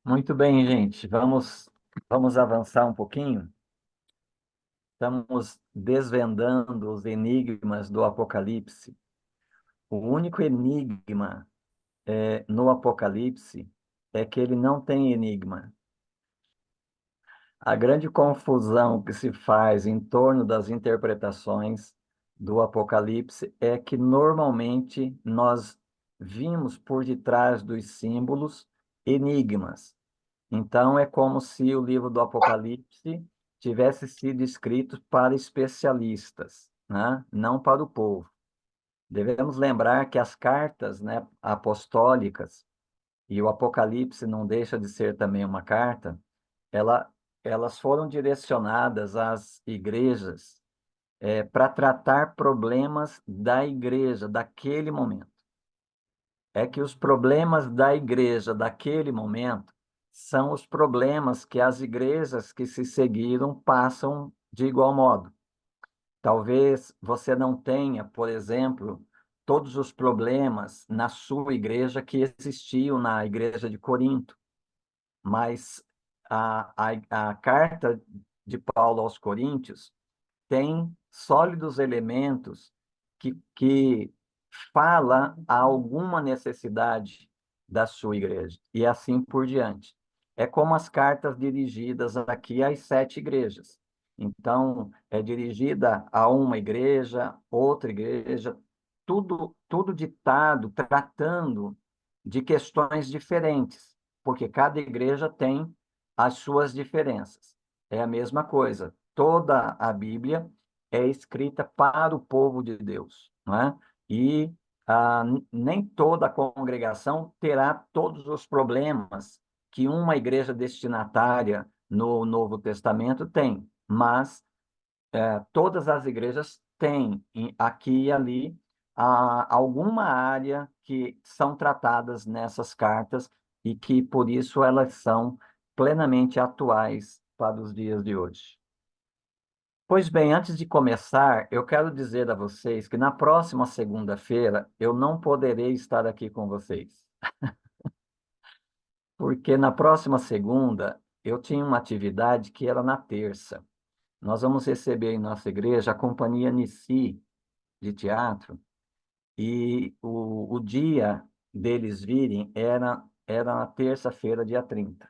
Muito bem, gente. Vamos avançar um pouquinho. Estamos desvendando os enigmas do Apocalipse. O único enigma no Apocalipse é que ele não tem enigma. A grande confusão que se faz em torno das interpretações do Apocalipse é que normalmente nós vimos por detrás dos símbolos enigmas. Então, é como se o livro do Apocalipse tivesse sido escrito para especialistas, né? Não para o povo. Devemos lembrar que as cartas, né, apostólicas, e o Apocalipse não deixa de ser também uma carta, ela, elas foram direcionadas às igrejas para tratar problemas da igreja daquele momento. É que os problemas da igreja daquele momento são os problemas que as igrejas que se seguiram passam de igual modo. Talvez você não tenha, por exemplo, todos os problemas na sua igreja que existiam na igreja de Corinto, mas a carta de Paulo aos Coríntios tem sólidos elementos que fala a alguma necessidade da sua igreja, e assim por diante. É como as cartas dirigidas aqui às sete igrejas. Então, é dirigida a uma igreja, outra igreja, tudo ditado, tratando de questões diferentes, porque cada igreja tem as suas diferenças. É a mesma coisa. Toda a Bíblia é escrita para o povo de Deus, não é? E nem toda a congregação terá todos os problemas que uma igreja destinatária no Novo Testamento tem, mas todas as igrejas têm aqui e ali alguma área que são tratadas nessas cartas e que, por isso, elas são plenamente atuais para os dias de hoje. Pois bem, antes de começar, eu quero dizer a vocês que na próxima segunda-feira eu não poderei estar aqui com vocês, porque na próxima segunda eu tinha uma atividade que era na terça. Nós vamos receber em nossa igreja a Companhia Nissi de teatro, e o dia deles virem era na terça-feira, dia 30.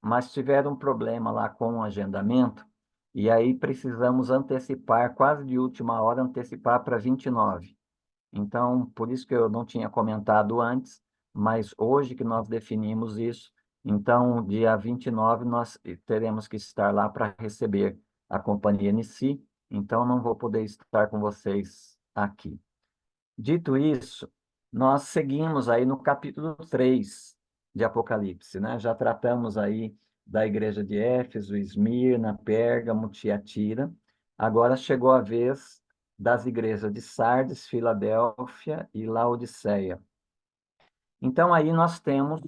Mas tiveram um problema lá com o agendamento, e aí precisamos antecipar, quase de última hora, antecipar para 29. Então, por isso que eu não tinha comentado antes, mas hoje que nós definimos isso, então, dia 29, nós teremos que estar lá para receber a companhia em si, então não vou poder estar com vocês aqui. Dito isso, nós seguimos aí no capítulo 3 de Apocalipse, né? Já tratamos aí da igreja de Éfeso, Esmirna, Pérgamo, Tiatira. Agora chegou a vez das igrejas de Sardes, Filadélfia e Laodiceia. Então, aí nós temos,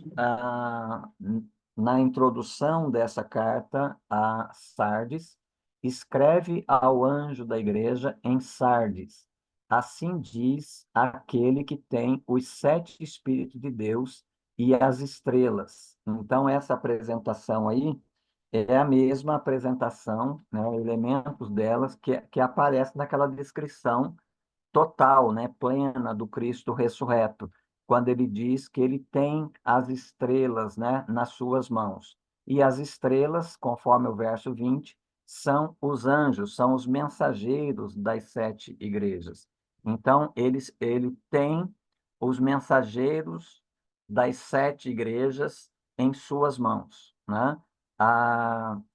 na introdução dessa carta a Sardes, escreve ao anjo da igreja em Sardes: assim diz aquele que tem os sete Espíritos de Deus e as estrelas. Então, essa apresentação aí é a mesma apresentação, né, elementos delas que aparecem naquela descrição total, né, plena do Cristo ressurreto, quando ele diz que ele tem as estrelas, né, nas suas mãos. E as estrelas, conforme o verso 20, são os anjos, são os mensageiros das sete igrejas. Então, ele tem os mensageiros das sete igrejas em suas mãos, né?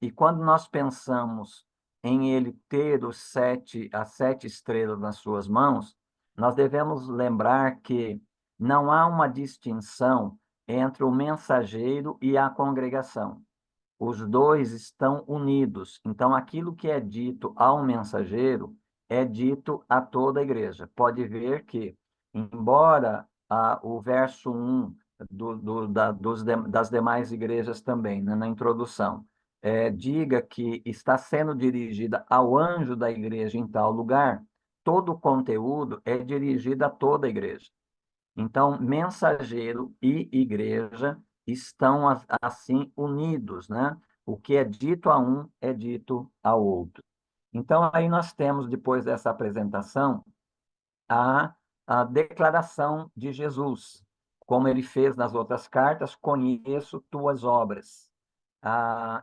E quando nós pensamos em ele ter as sete estrelas nas suas mãos, nós devemos lembrar que não há uma distinção entre o mensageiro e a congregação. Os dois estão unidos. Então, aquilo que é dito ao mensageiro é dito a toda a igreja. Pode ver que, embora o verso 1 das demais igrejas também, né, na introdução, diga que está sendo dirigida ao anjo da igreja em tal lugar, todo o conteúdo é dirigido a toda a igreja. Então, mensageiro e igreja estão assim unidos, né? O que é dito a um é dito ao outro. Então, aí nós temos, depois dessa apresentação, a, a declaração de Jesus, como ele fez nas outras cartas: conheço tuas obras.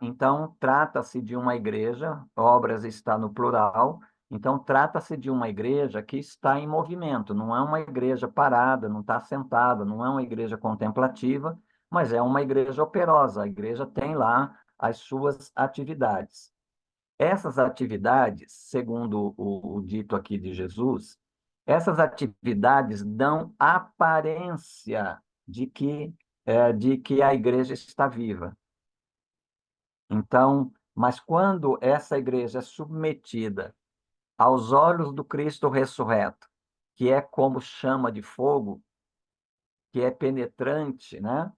Então, trata-se de uma igreja, obras está no plural, então trata-se de uma igreja que está em movimento, não é uma igreja parada, não está sentada, não é uma igreja contemplativa, mas é uma igreja operosa, a igreja tem lá as suas atividades. Essas atividades, segundo o dito aqui de Jesus, essas atividades dão aparência de que a igreja está viva. Então, mas quando essa igreja é submetida aos olhos do Cristo ressurreto, que é como chama de fogo, que é penetrante, né?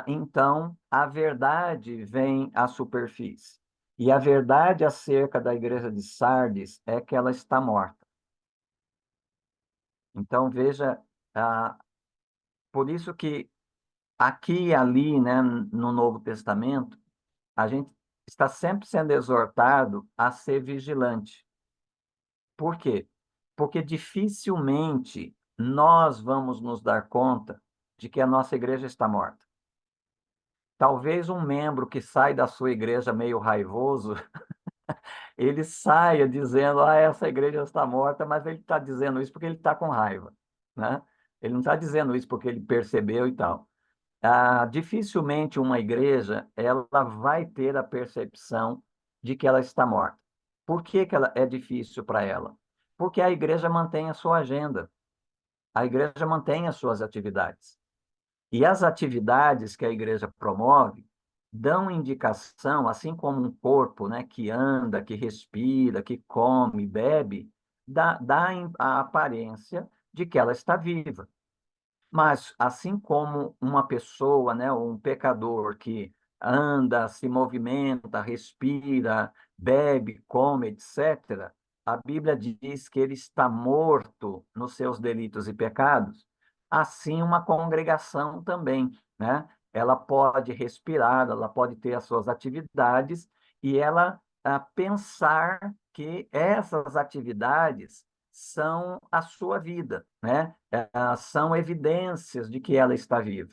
Então a verdade vem à superfície. E a verdade acerca da igreja de Sardes é que ela está morta. Então veja, ah, por isso que aqui e ali, né, no Novo Testamento, a gente está sempre sendo exortado a ser vigilante. Por quê? Porque dificilmente nós vamos nos dar conta de que a nossa igreja está morta. Talvez um membro que sai da sua igreja meio raivoso, ele saia dizendo: essa igreja está morta, mas ele está dizendo isso porque ele está com raiva, né? Ele não está dizendo isso porque ele percebeu e tal. Dificilmente uma igreja ela vai ter a percepção de que ela está morta. Por que que ela é difícil para ela? Porque a igreja mantém a sua agenda, a igreja mantém as suas atividades. E as atividades que a igreja promove dão indicação, assim como um corpo, né, que anda, que respira, que come, bebe, dá a aparência de que ela está viva. Mas, assim como uma pessoa, né, um pecador que anda, se movimenta, respira, bebe, come, etc., a Bíblia diz que ele está morto nos seus delitos e pecados. Assim, uma congregação também, né? Ela pode respirar, ela pode ter as suas atividades e ela pensar que essas atividades são a sua vida, né? São evidências de que ela está viva.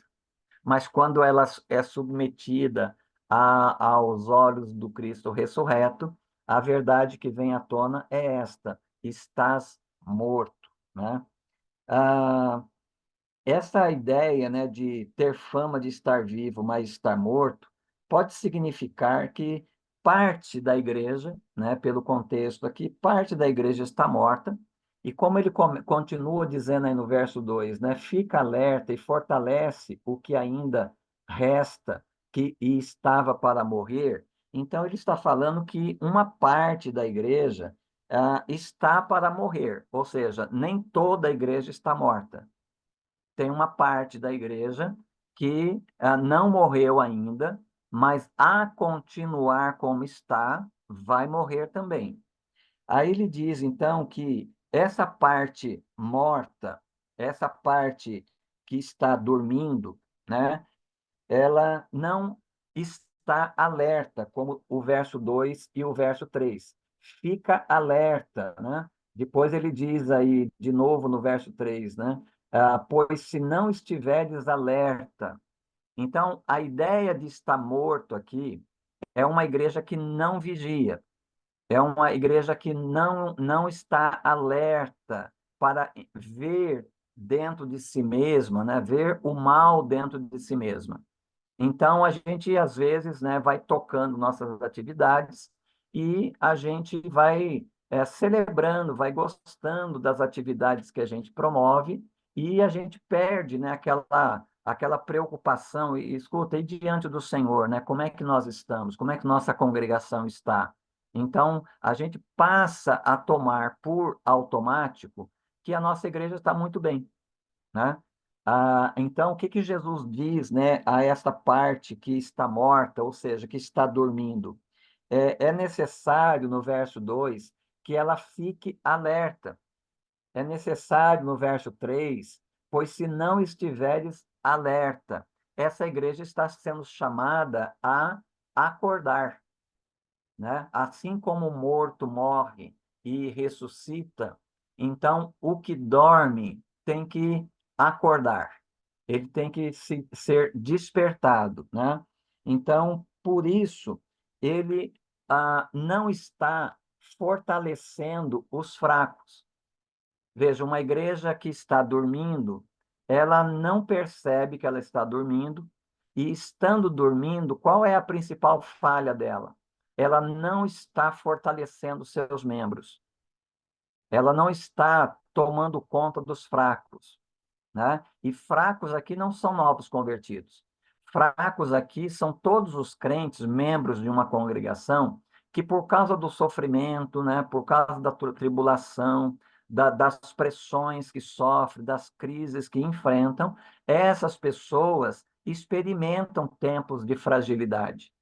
Mas quando ela é submetida aos olhos do Cristo ressurreto, a verdade que vem à tona é esta: estás morto, né? Ah, essa ideia, né, de ter fama de estar vivo, mas estar morto, pode significar que parte da igreja, né, pelo contexto aqui, parte da igreja está morta, e como ele continua dizendo aí no verso 2, né, fica alerta e fortalece o que ainda resta, e estava para morrer. Então ele está falando que uma parte da igreja está para morrer, ou seja, nem toda a igreja está morta. Tem uma parte da igreja que não morreu ainda, mas a continuar como está, vai morrer também. Aí ele diz, então, que essa parte morta, essa parte que está dormindo, né, ela não está alerta, como o verso 2 e o verso 3. Fica alerta, né? Depois ele diz aí, de novo no verso 3, né? Pois se não estiveres alerta. Então, a ideia de estar morto aqui é uma igreja que não vigia, é uma igreja que não está alerta para ver dentro de si mesma, né? Ver o mal dentro de si mesma. Então, a gente, às vezes, né, vai tocando nossas atividades e a gente vai celebrando, vai gostando das atividades que a gente promove e a gente perde, né, aquela preocupação. E, escuta, e diante do Senhor, né, como é que nós estamos? Como é que nossa congregação está? Então, a gente passa a tomar por automático que a nossa igreja está muito bem, né? Então, o que que Jesus diz, né, a esta parte que está morta, ou seja, que está dormindo? É necessário, no verso 2, que ela fique alerta. É necessário, no verso 3, pois se não estiveres alerta. essa igreja está sendo chamada a acordar, né? Assim como o morto morre e ressuscita, então o que dorme tem que acordar, ele tem que ser despertado, né? Então, por isso, ele não está fortalecendo os fracos. Veja, uma igreja que está dormindo, ela não percebe que ela está dormindo, e estando dormindo, qual é a principal falha dela? Ela não está fortalecendo seus membros, ela não está tomando conta dos fracos, né? E fracos aqui não são novos convertidos. Fracos aqui são todos os crentes, membros de uma congregação, que por causa do sofrimento, né, por causa da tribulação, das pressões que sofrem, das crises que enfrentam, essas pessoas experimentam tempos de fragilidade.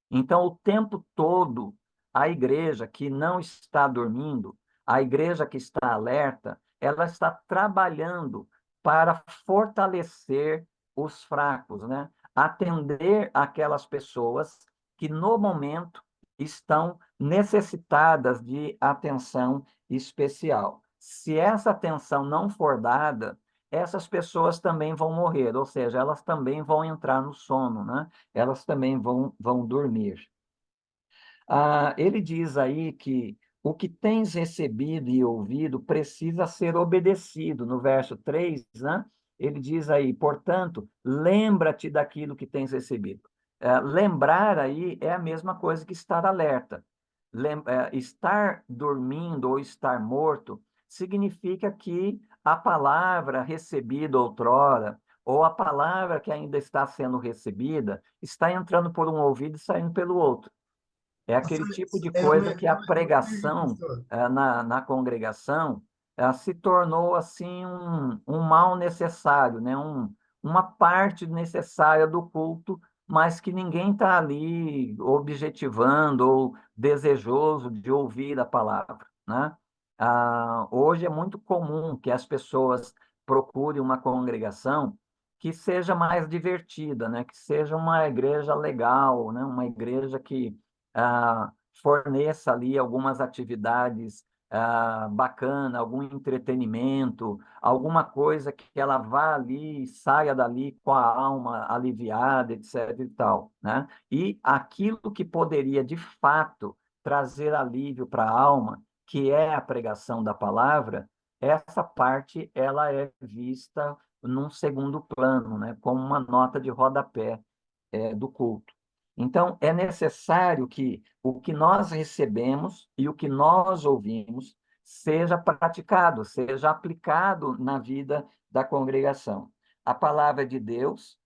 Então, o tempo todo, a igreja que não está dormindo, a igreja que está alerta, ela está trabalhando para fortalecer os fracos, né? Atender aquelas pessoas que no momento estão necessitadas de atenção especial. Se essa atenção não for dada, essas pessoas também vão morrer, ou seja, elas também vão entrar no sono, né? Elas também vão dormir. Ele diz aí que o que tens recebido e ouvido precisa ser obedecido. No verso 3, né? Ele diz aí, portanto, lembra-te daquilo que tens recebido. Lembrar aí é a mesma coisa que estar alerta. Estar dormindo ou estar morto significa que a palavra recebida outrora, ou a palavra que ainda está sendo recebida, está entrando por um ouvido e saindo pelo outro. É aquele tipo de coisa que a pregação na congregação se tornou assim um mal necessário, né? Uma parte necessária do culto, mas que ninguém está ali objetivando ou desejoso de ouvir a palavra, né? Hoje é muito comum que as pessoas procurem uma congregação que seja mais divertida, né? Que seja uma igreja legal, né? Uma igreja que forneça ali algumas atividades bacana, algum entretenimento, alguma coisa que ela vá ali e saia dali com a alma aliviada, etc. e tal, né? E aquilo que poderia, de fato, trazer alívio para a alma, que é a pregação da palavra, essa parte ela é vista num segundo plano, né? Como uma nota de rodapé do culto. Então, é necessário que o que nós recebemos e o que nós ouvimos seja praticado, seja aplicado na vida da congregação. A palavra de Deus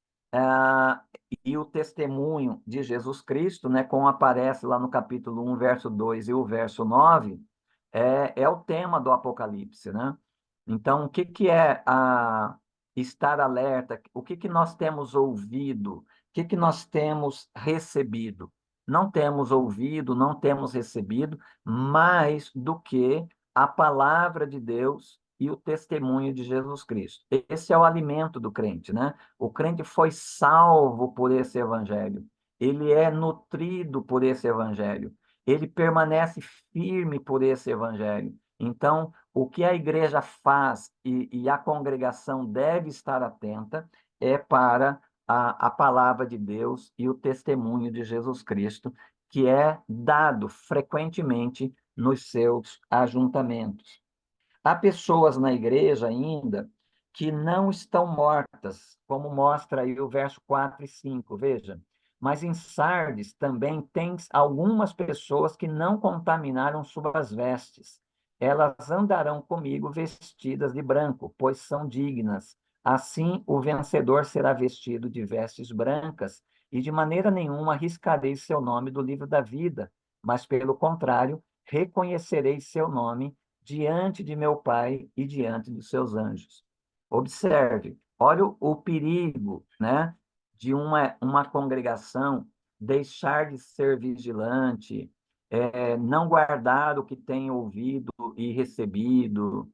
e o testemunho de Jesus Cristo, né, como aparece lá no capítulo 1, verso 2 e o verso 9, é o tema do Apocalipse, né? Então, o que que é estar alerta? O que que nós temos ouvido? O que que nós temos recebido? Não temos ouvido, não temos recebido mais do que a palavra de Deus e o testemunho de Jesus Cristo. Esse é o alimento do crente, né? O crente foi salvo por esse evangelho. Ele é nutrido por esse evangelho. Ele permanece firme por esse evangelho. Então, o que a igreja faz e a congregação deve estar atenta é para a palavra de Deus e o testemunho de Jesus Cristo, que é dado frequentemente nos seus ajuntamentos. Há pessoas na igreja ainda que não estão mortas, como mostra aí o verso 4 e 5, veja. Mas em Sardes também tem algumas pessoas que não contaminaram suas vestes. Elas andarão comigo vestidas de branco, pois são dignas. Assim, o vencedor será vestido de vestes brancas, e de maneira nenhuma arriscarei seu nome do livro da vida, mas, pelo contrário, reconhecerei seu nome diante de meu Pai e diante dos seus anjos. Observe, olha o perigo, né, de uma congregação deixar de ser vigilante, não guardar o que tem ouvido e recebido,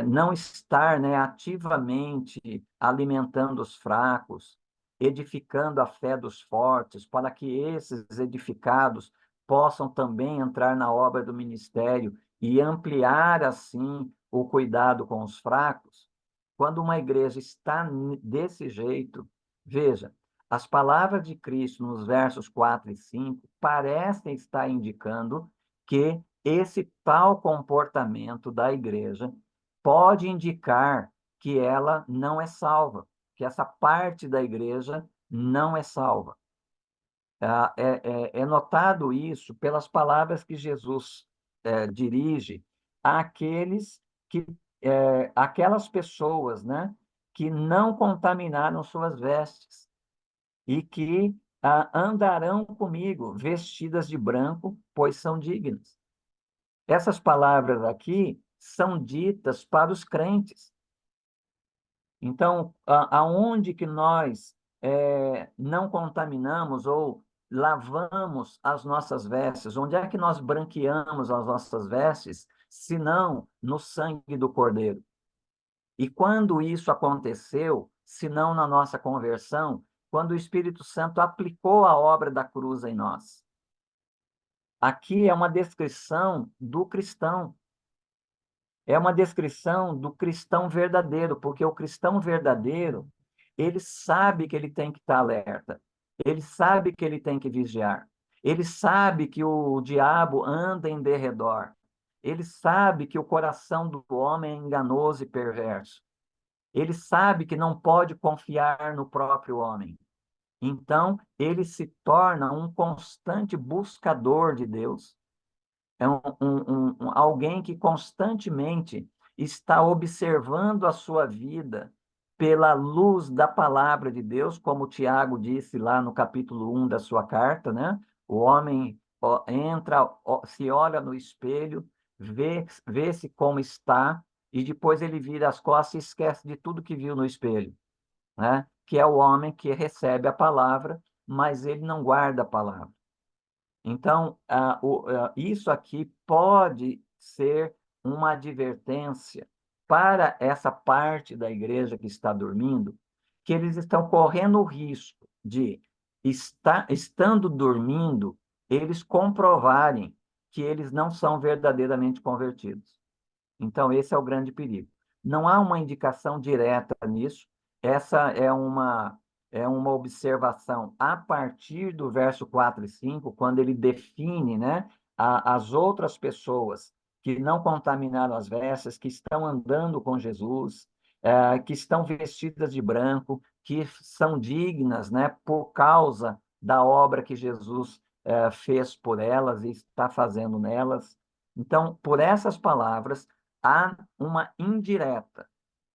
não estar, né, ativamente alimentando os fracos. edificando a fé dos fortes, para que esses edificados possam também entrar na obra do ministério e ampliar, assim, o cuidado com os fracos. Quando uma igreja está desse jeito, veja, as palavras de Cristo nos versos 4 e 5 parecem estar indicando que esse tal comportamento da igreja pode indicar que ela não é salva, que essa parte da igreja não é salva. É notado isso pelas palavras que Jesus dirige àqueles que, aquelas pessoas, né, que não contaminaram suas vestes e que andarão comigo vestidas de branco, pois são dignas. Essas palavras aqui são ditas para os crentes. Então, aonde que nós não contaminamos ou lavamos as nossas vestes? Onde é que nós branqueamos as nossas vestes, se não no sangue do Cordeiro? E quando isso aconteceu, se não na nossa conversão, quando o Espírito Santo aplicou a obra da cruz em nós? Aqui é uma descrição do cristão. É uma descrição do cristão verdadeiro, porque o cristão verdadeiro, ele sabe que ele tem que estar alerta, ele sabe que ele tem que vigiar, ele sabe que o diabo anda em derredor, ele sabe que o coração do homem é enganoso e perverso, ele sabe que não pode confiar no próprio homem. Então, ele se torna um constante buscador de Deus, é alguém que constantemente está observando a sua vida pela luz da palavra de Deus, como o Tiago disse lá no capítulo 1 da sua carta, né? O homem entra, se olha no espelho, vê-se como está, e depois ele vira as costas e esquece de tudo que viu no espelho, né? Que é o homem que recebe a palavra, mas ele não guarda a palavra. Então, isso aqui pode ser uma advertência para essa parte da igreja que está dormindo, que eles estão correndo o risco de, estando dormindo, eles comprovarem que eles não são verdadeiramente convertidos. Então, esse é o grande perigo. Não há uma indicação direta nisso, essa é uma observação a partir do verso 4 e 5, quando ele define, né, as outras pessoas que não contaminaram as vestes, que estão andando com Jesus, que estão vestidas de branco, que são dignas, né, por causa da obra que Jesus fez por elas e está fazendo nelas. Então, por essas palavras, há uma indireta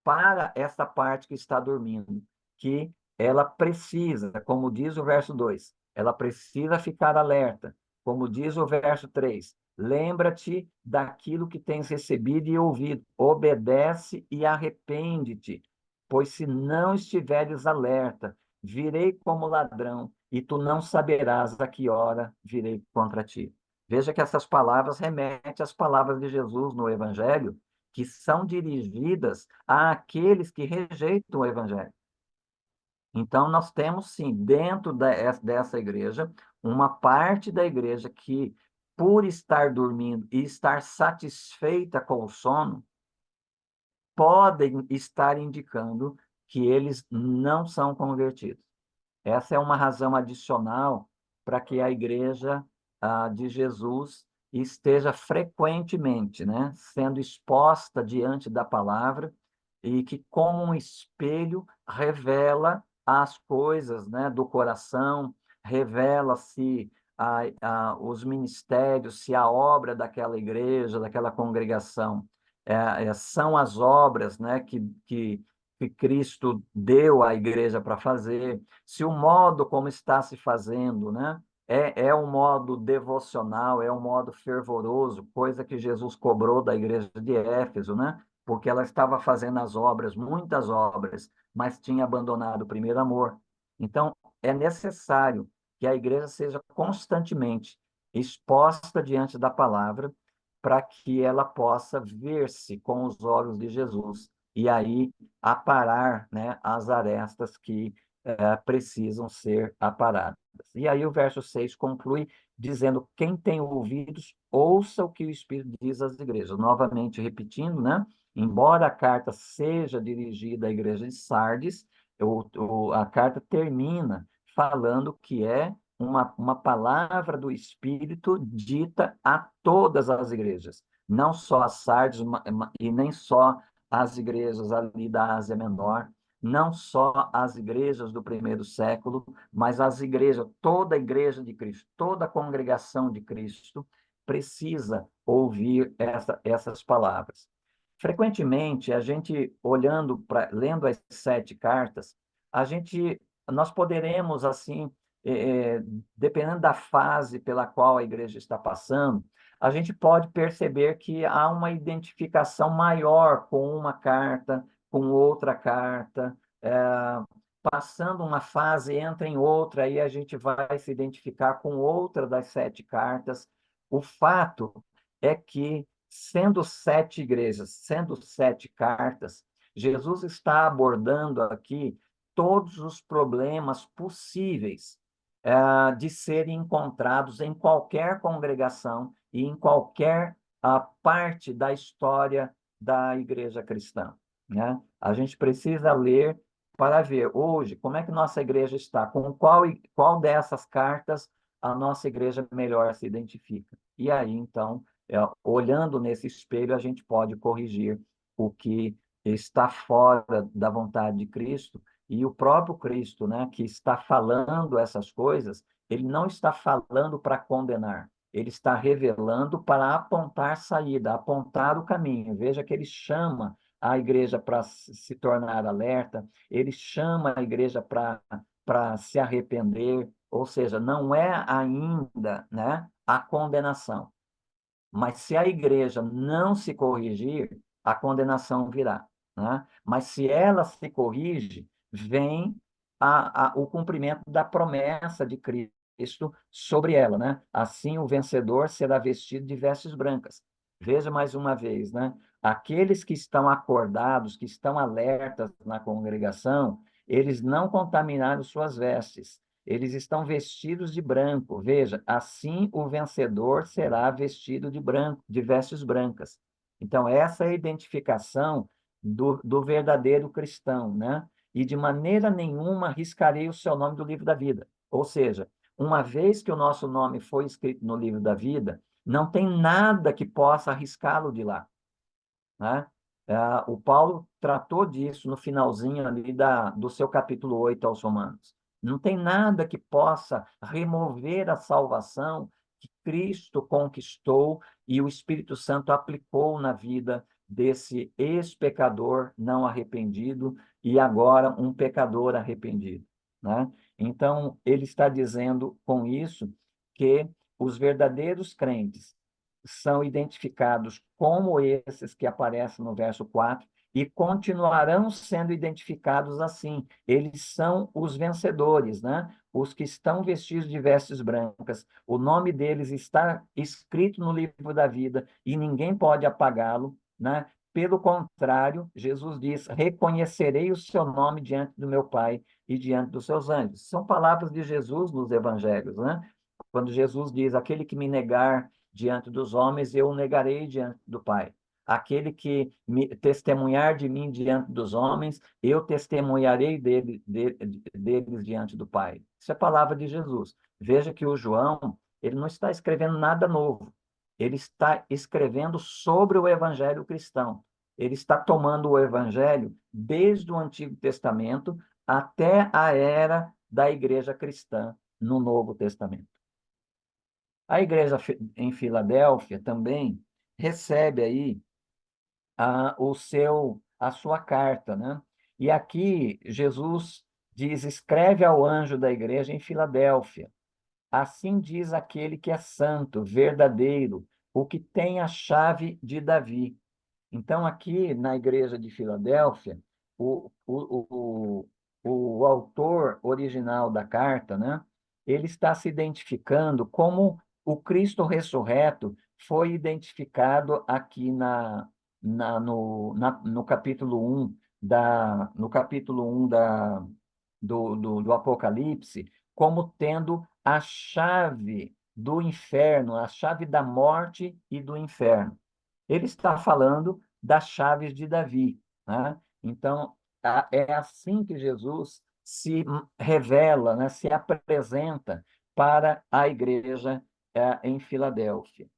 para essa parte que está dormindo, que ela precisa, como diz o verso 2, ela precisa ficar alerta. Como diz o verso 3, lembra-te daquilo que tens recebido e ouvido, obedece e arrepende-te, pois se não estiveres alerta, virei como ladrão e tu não saberás a que hora virei contra ti. Veja que essas palavras remetem às palavras de Jesus no Evangelho, que são dirigidas àqueles que rejeitam o Evangelho. Então, nós temos, sim, dentro dessa igreja, uma parte da igreja que, por estar dormindo e estar satisfeita com o sono, podem estar indicando que eles não são convertidos. Essa é uma razão adicional para que a igreja de Jesus esteja frequentemente, né, sendo exposta diante da palavra e que, como um espelho, revela as coisas, né, do coração, revela se os ministérios, se a obra daquela igreja, daquela congregação, são as obras, né, que Cristo deu à igreja para fazer, se o modo como está se fazendo, né, é um modo devocional, é um modo fervoroso, coisa que Jesus cobrou da igreja de Éfeso, né, porque ela estava fazendo as obras, muitas obras, mas tinha abandonado o primeiro amor. Então, é necessário que a igreja seja constantemente exposta diante da palavra para que ela possa ver-se com os olhos de Jesus e aí aparar, né, as arestas que precisam ser aparadas. E aí o verso 6 conclui dizendo: quem tem ouvidos, ouça o que o Espírito diz às igrejas. Novamente repetindo, né? Embora a carta seja dirigida à igreja de Sardes, a carta termina falando que é uma palavra do Espírito dita a todas as igrejas, não só a Sardes e nem só as igrejas ali da Ásia Menor, não só as igrejas do primeiro século, mas as igrejas, toda a igreja de Cristo, toda a congregação de Cristo precisa ouvir essas palavras. Frequentemente, a gente lendo as 7 cartas, nós poderemos, assim, dependendo da fase pela qual a igreja está passando, a gente pode perceber que há uma identificação maior com uma carta, com outra carta, passando uma fase, entra em outra, aí a gente vai se identificar com outra das 7 cartas. O fato é que, sendo 7 igrejas, sendo 7 cartas, Jesus está abordando aqui todos os problemas possíveis de serem encontrados em qualquer congregação e em qualquer parte da história da igreja cristã, né? A gente precisa ler para ver hoje como é que nossa igreja está, com qual dessas cartas a nossa igreja melhor se identifica. E aí, então, olhando nesse espelho, a gente pode corrigir o que está fora da vontade de Cristo, e o próprio Cristo, né, que está falando essas coisas, ele não está falando para condenar, ele está revelando para apontar saída, apontar o caminho. Veja que ele chama a igreja para se tornar alerta, ele chama a igreja para se arrepender, ou seja, não é ainda, né, a condenação. Mas se a igreja não se corrigir, a condenação virá, né? Mas se ela se corrige, vem o cumprimento da promessa de Cristo sobre ela, né? Assim o vencedor será vestido de vestes brancas. Veja mais uma vez, né? Aqueles que estão acordados, que estão alertas na congregação, eles não contaminaram suas vestes, eles estão vestidos de branco. Veja, assim o vencedor será vestido de branco, de vestes brancas. Então, essa é a identificação do verdadeiro cristão, né? E de maneira nenhuma riscarei o seu nome do livro da vida. Ou seja, uma vez que o nosso nome foi escrito no livro da vida, não tem nada que possa arriscá-lo de lá, né? O Paulo tratou disso no finalzinho ali do seu capítulo 8 aos Romanos. Não tem nada que possa remover a salvação que Cristo conquistou e o Espírito Santo aplicou na vida desse ex-pecador não arrependido e agora um pecador arrependido, né? Então, ele está dizendo com isso que os verdadeiros crentes são identificados como esses que aparecem no verso 4 e continuarão sendo identificados assim. Eles são os vencedores, né? Os que estão vestidos de vestes brancas. O nome deles está escrito no livro da vida e ninguém pode apagá-lo, né? Pelo contrário, Jesus diz: reconhecerei o seu nome diante do meu Pai e diante dos seus anjos. São palavras de Jesus nos evangelhos, né? Quando Jesus diz: aquele que me negar diante dos homens, eu o negarei diante do Pai. Aquele que testemunhar de mim diante dos homens, eu testemunharei deles diante do Pai. Isso é palavra de Jesus. Veja que o João, ele não está escrevendo nada novo. Ele está escrevendo sobre o evangelho cristão. Ele está tomando o evangelho desde o Antigo Testamento até a era da igreja cristã no Novo Testamento. A igreja em Filadélfia também recebe aí a sua carta, né? E aqui Jesus diz: escreve ao anjo da igreja em Filadélfia. Assim diz aquele que é santo, verdadeiro, o que tem a chave de Davi. Então, aqui na igreja de Filadélfia, o autor original da carta, né? Ele está se identificando como o Cristo ressurreto foi identificado aqui no capítulo 1 no capítulo 1 do Apocalipse como tendo a chave do inferno, a chave da morte e do inferno. Ele está falando das chaves de Davi, né? Então, é assim que Jesus se revela, né? Se apresenta para a igreja em Filadélfia.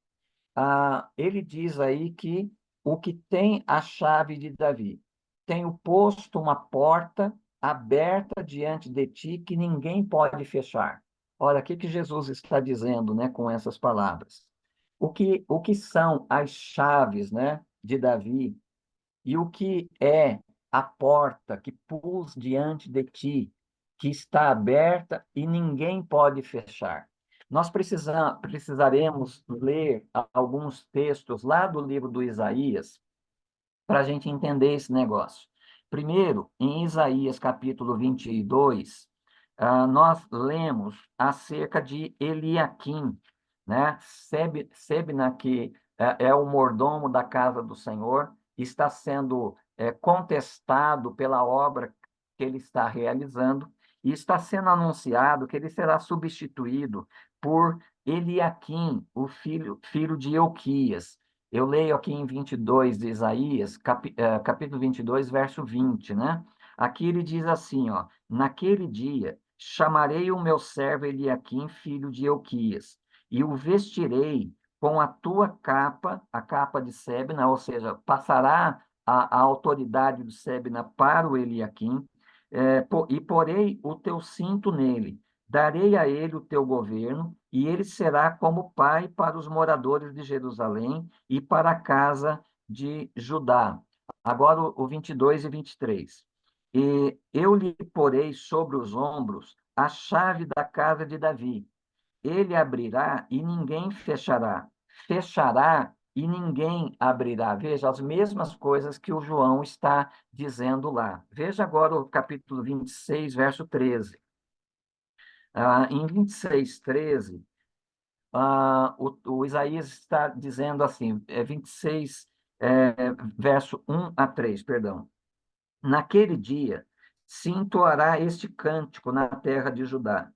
Ele diz aí que o que tem a chave de Davi, tenho posto uma porta aberta diante de ti que ninguém pode fechar. Olha, o que que Jesus está dizendo, né, com essas palavras? O que são as chaves, né, de Davi e o que é a porta que pus diante de ti, que está aberta e ninguém pode fechar? Nós precisaremos ler alguns textos lá do livro do Isaías para a gente entender esse negócio. Primeiro, em Isaías capítulo 22, nós lemos acerca de Eliaquim, né? Sebna, que é o mordomo da casa do Senhor, está sendo contestado pela obra que ele está realizando, e está sendo anunciado que ele será substituído por Eliaquim, o filho de Euquias. Eu leio aqui em 22 de Isaías, capítulo 22, verso 20, né? Aqui ele diz assim, ó: naquele dia chamarei o meu servo Eliaquim, filho de Euquias, e o vestirei com a tua capa, a capa de Sebna, ou seja, passará a autoridade do Sebna para o Eliaquim, e porei o teu cinto nele, darei a ele o teu governo, e ele será como pai para os moradores de Jerusalém e para a casa de Judá. Agora o 22 e 23. E eu lhe porei sobre os ombros a chave da casa de Davi. Ele abrirá e ninguém fechará. Fechará e ninguém abrirá. Veja, as mesmas coisas que o João está dizendo lá. Veja agora o capítulo 26, verso 13. Em 26, 13, o Isaías está dizendo assim, 26, verso 1 a 3, perdão. Naquele dia se entoará este cântico na terra de Judá.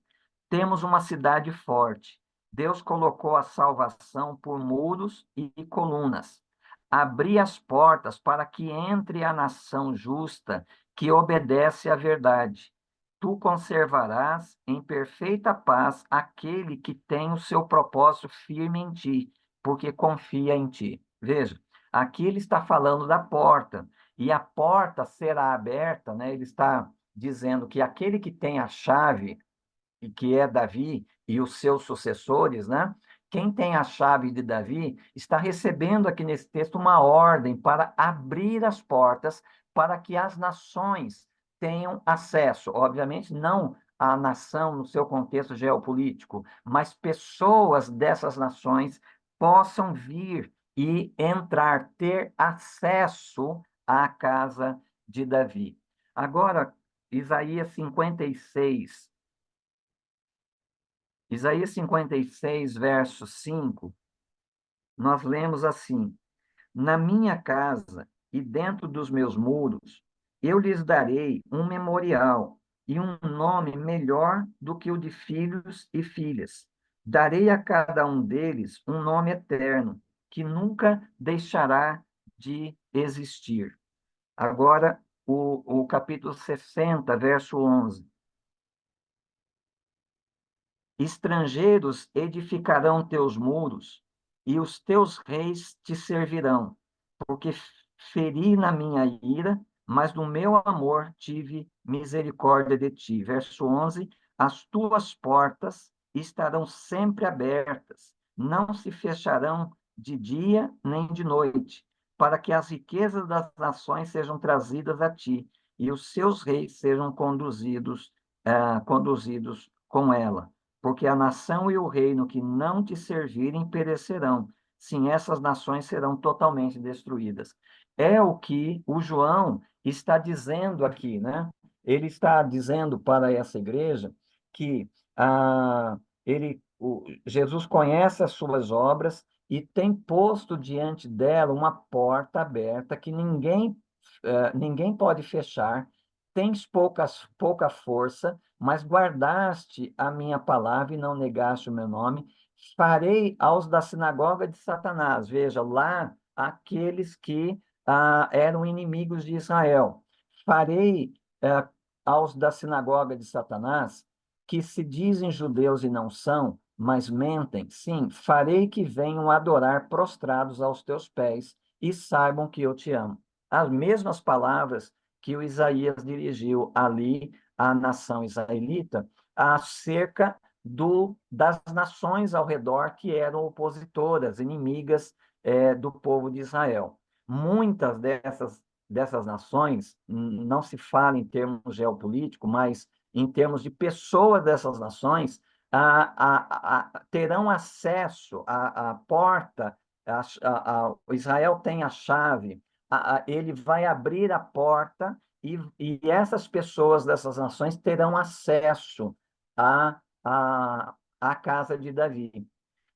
Temos uma cidade forte. Deus colocou a salvação por muros e colunas. Abri as portas para que entre a nação justa que obedece à verdade. Tu conservarás em perfeita paz aquele que tem o seu propósito firme em ti, porque confia em ti. Veja, aqui ele está falando da porta, e a porta será aberta, né? Ele está dizendo que aquele que tem a chave, e que é Davi e os seus sucessores, né? Quem tem a chave de Davi está recebendo aqui nesse texto uma ordem para abrir as portas para que as nações tenham acesso. Obviamente, não a nação no seu contexto geopolítico, mas pessoas dessas nações possam vir e entrar, ter acesso à casa de Davi. Agora, Isaías 56, Isaías 56, verso 5, nós lemos assim: na minha casa e dentro dos meus muros, eu lhes darei um memorial e um nome melhor do que o de filhos e filhas. Darei a cada um deles um nome eterno, que nunca deixará de existir. Agora, o capítulo 60, verso 11. Estrangeiros edificarão teus muros, e os teus reis te servirão, porque feri na minha ira, mas no meu amor tive misericórdia de ti. Verso 11: as tuas portas estarão sempre abertas, não se fecharão de dia nem de noite, para que as riquezas das nações sejam trazidas a ti, e os seus reis sejam conduzidos com ela. Porque a nação e o reino que não te servirem perecerão. Sim, essas nações serão totalmente destruídas. É o que o João está dizendo aqui, né? Ele está dizendo para essa igreja que Jesus conhece as suas obras e tem posto diante dela uma porta aberta que ninguém pode fechar, tens pouca força, mas guardaste a minha palavra e não negaste o meu nome. Farei aos da sinagoga de Satanás. Veja, lá aqueles que eram inimigos de Israel. Farei aos da sinagoga de Satanás, que se dizem judeus e não são, mas mentem. Sim, farei que venham adorar prostrados aos teus pés e saibam que eu te amo. As mesmas palavras que o Isaías dirigiu ali à nação israelita acerca das nações ao redor que eram opositoras, inimigas do povo de Israel. Muitas dessas nações, não se fala em termos geopolíticos, mas em termos de pessoas dessas nações, terão acesso à porta, Israel tem a chave, ele vai abrir a porta e essas pessoas dessas nações terão acesso à casa de Davi.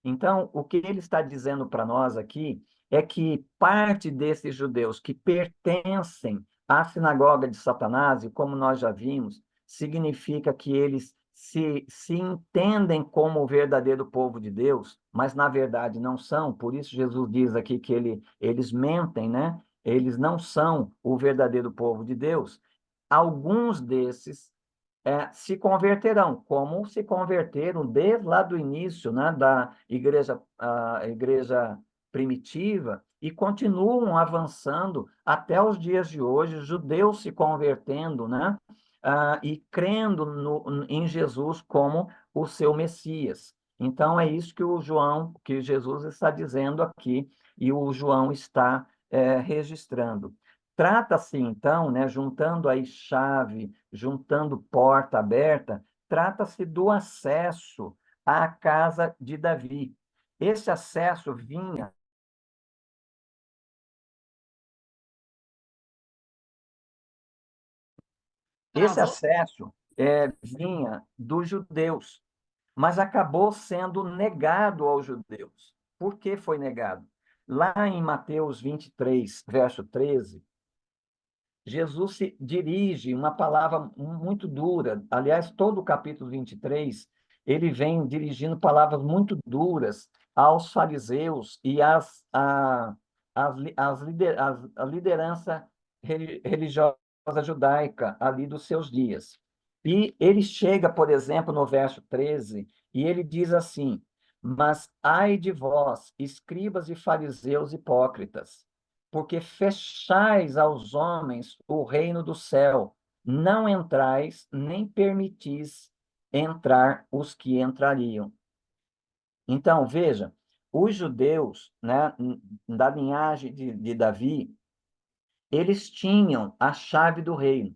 Então, o que ele está dizendo para nós aqui é que parte desses judeus que pertencem à sinagoga de Satanás, e como nós já vimos, significa que eles se entendem como o verdadeiro povo de Deus, mas na verdade não são, por isso Jesus diz aqui que eles mentem, né? Eles não são o verdadeiro povo de Deus. Alguns desses se converterão, como se converteram desde lá do início, né, da igreja, a igreja primitiva, e continuam avançando até os dias de hoje, judeus se convertendo, né, e crendo em Jesus como o seu Messias. Então, é isso que Jesus está dizendo aqui, e o João está registrando. Trata-se, então, né, juntando aí chave, juntando porta aberta, trata-se do acesso à casa de Davi. Esse acesso vinha, esse Travou? acesso vinha dos judeus, mas acabou sendo negado aos judeus. Por que foi negado? Lá em Mateus 23, verso 13, Jesus se dirige uma palavra muito dura. Aliás, todo o capítulo 23, ele vem dirigindo palavras muito duras aos fariseus e à liderança religiosa judaica ali dos seus dias. E ele chega, por exemplo, no verso 13, e ele diz assim: Mas ai de vós, escribas e fariseus hipócritas, porque fechais aos homens o reino do céu, não entrais, nem permitis entrar os que entrariam. Então, veja, os judeus, né, da linhagem de Davi, eles tinham a chave do reino.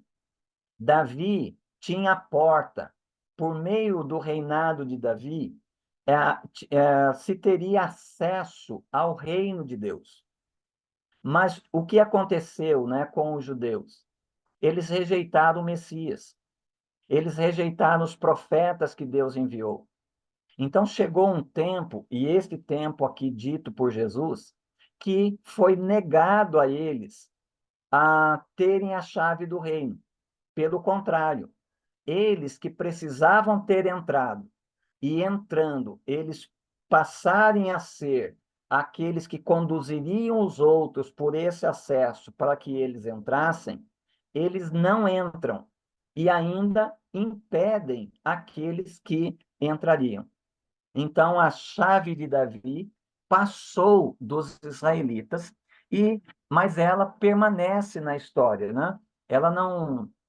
Davi tinha a porta. Por meio do reinado de Davi, se teria acesso ao reino de Deus. Mas o que aconteceu, né, com os judeus? Eles rejeitaram o Messias. Eles rejeitaram os profetas que Deus enviou. Então chegou um tempo, e este tempo aqui dito por Jesus, que foi negado a eles a terem a chave do reino. Pelo contrário, eles que precisavam ter entrado, e entrando, eles passarem a ser aqueles que conduziriam os outros por esse acesso para que eles entrassem, eles não entram e ainda impedem aqueles que entrariam. Então, a chave de Davi passou dos israelitas, mas ela permanece na história, né? Ela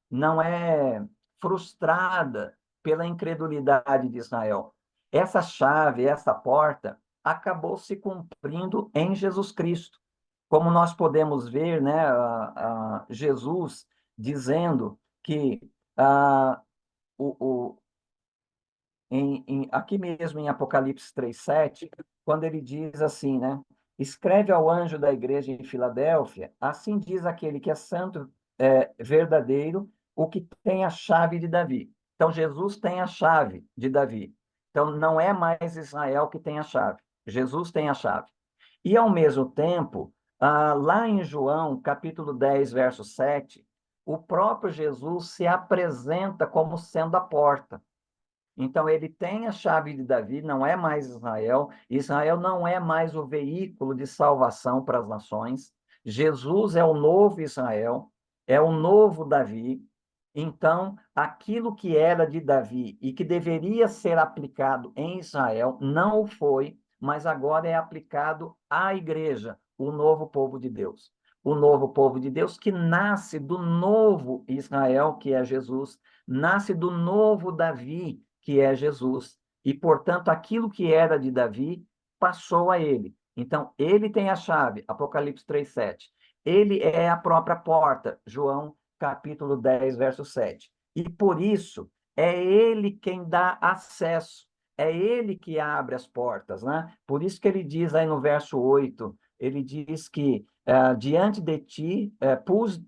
não é frustrada pela incredulidade de Israel. Essa chave, essa porta, acabou se cumprindo em Jesus Cristo. Como nós podemos ver, né, Jesus dizendo que o, aqui mesmo em Apocalipse 3:7, quando ele diz assim, né? Escreve ao anjo da igreja em Filadélfia, assim diz aquele que é santo, verdadeiro, o que tem a chave de Davi. Então, Jesus tem a chave de Davi. Então, não é mais Israel que tem a chave. Jesus tem a chave. E, ao mesmo tempo, lá em João, capítulo 10, verso 7, o próprio Jesus se apresenta como sendo a porta. Então, ele tem a chave de Davi, não é mais Israel. Israel não é mais o veículo de salvação para as nações. Jesus é o novo Israel, é o novo Davi. Então, aquilo que era de Davi e que deveria ser aplicado em Israel, não o foi, mas agora é aplicado à igreja, o novo povo de Deus. O novo povo de Deus que nasce do novo Israel, que é Jesus, nasce do novo Davi, que é Jesus. E, portanto, aquilo que era de Davi passou a ele. Então, ele tem a chave, Apocalipse 3:7. Ele é a própria porta, João capítulo 10, verso 7. E por isso, é ele quem dá acesso, é ele que abre as portas, né? Por isso que ele diz aí no verso 8, ele diz que diante de ti,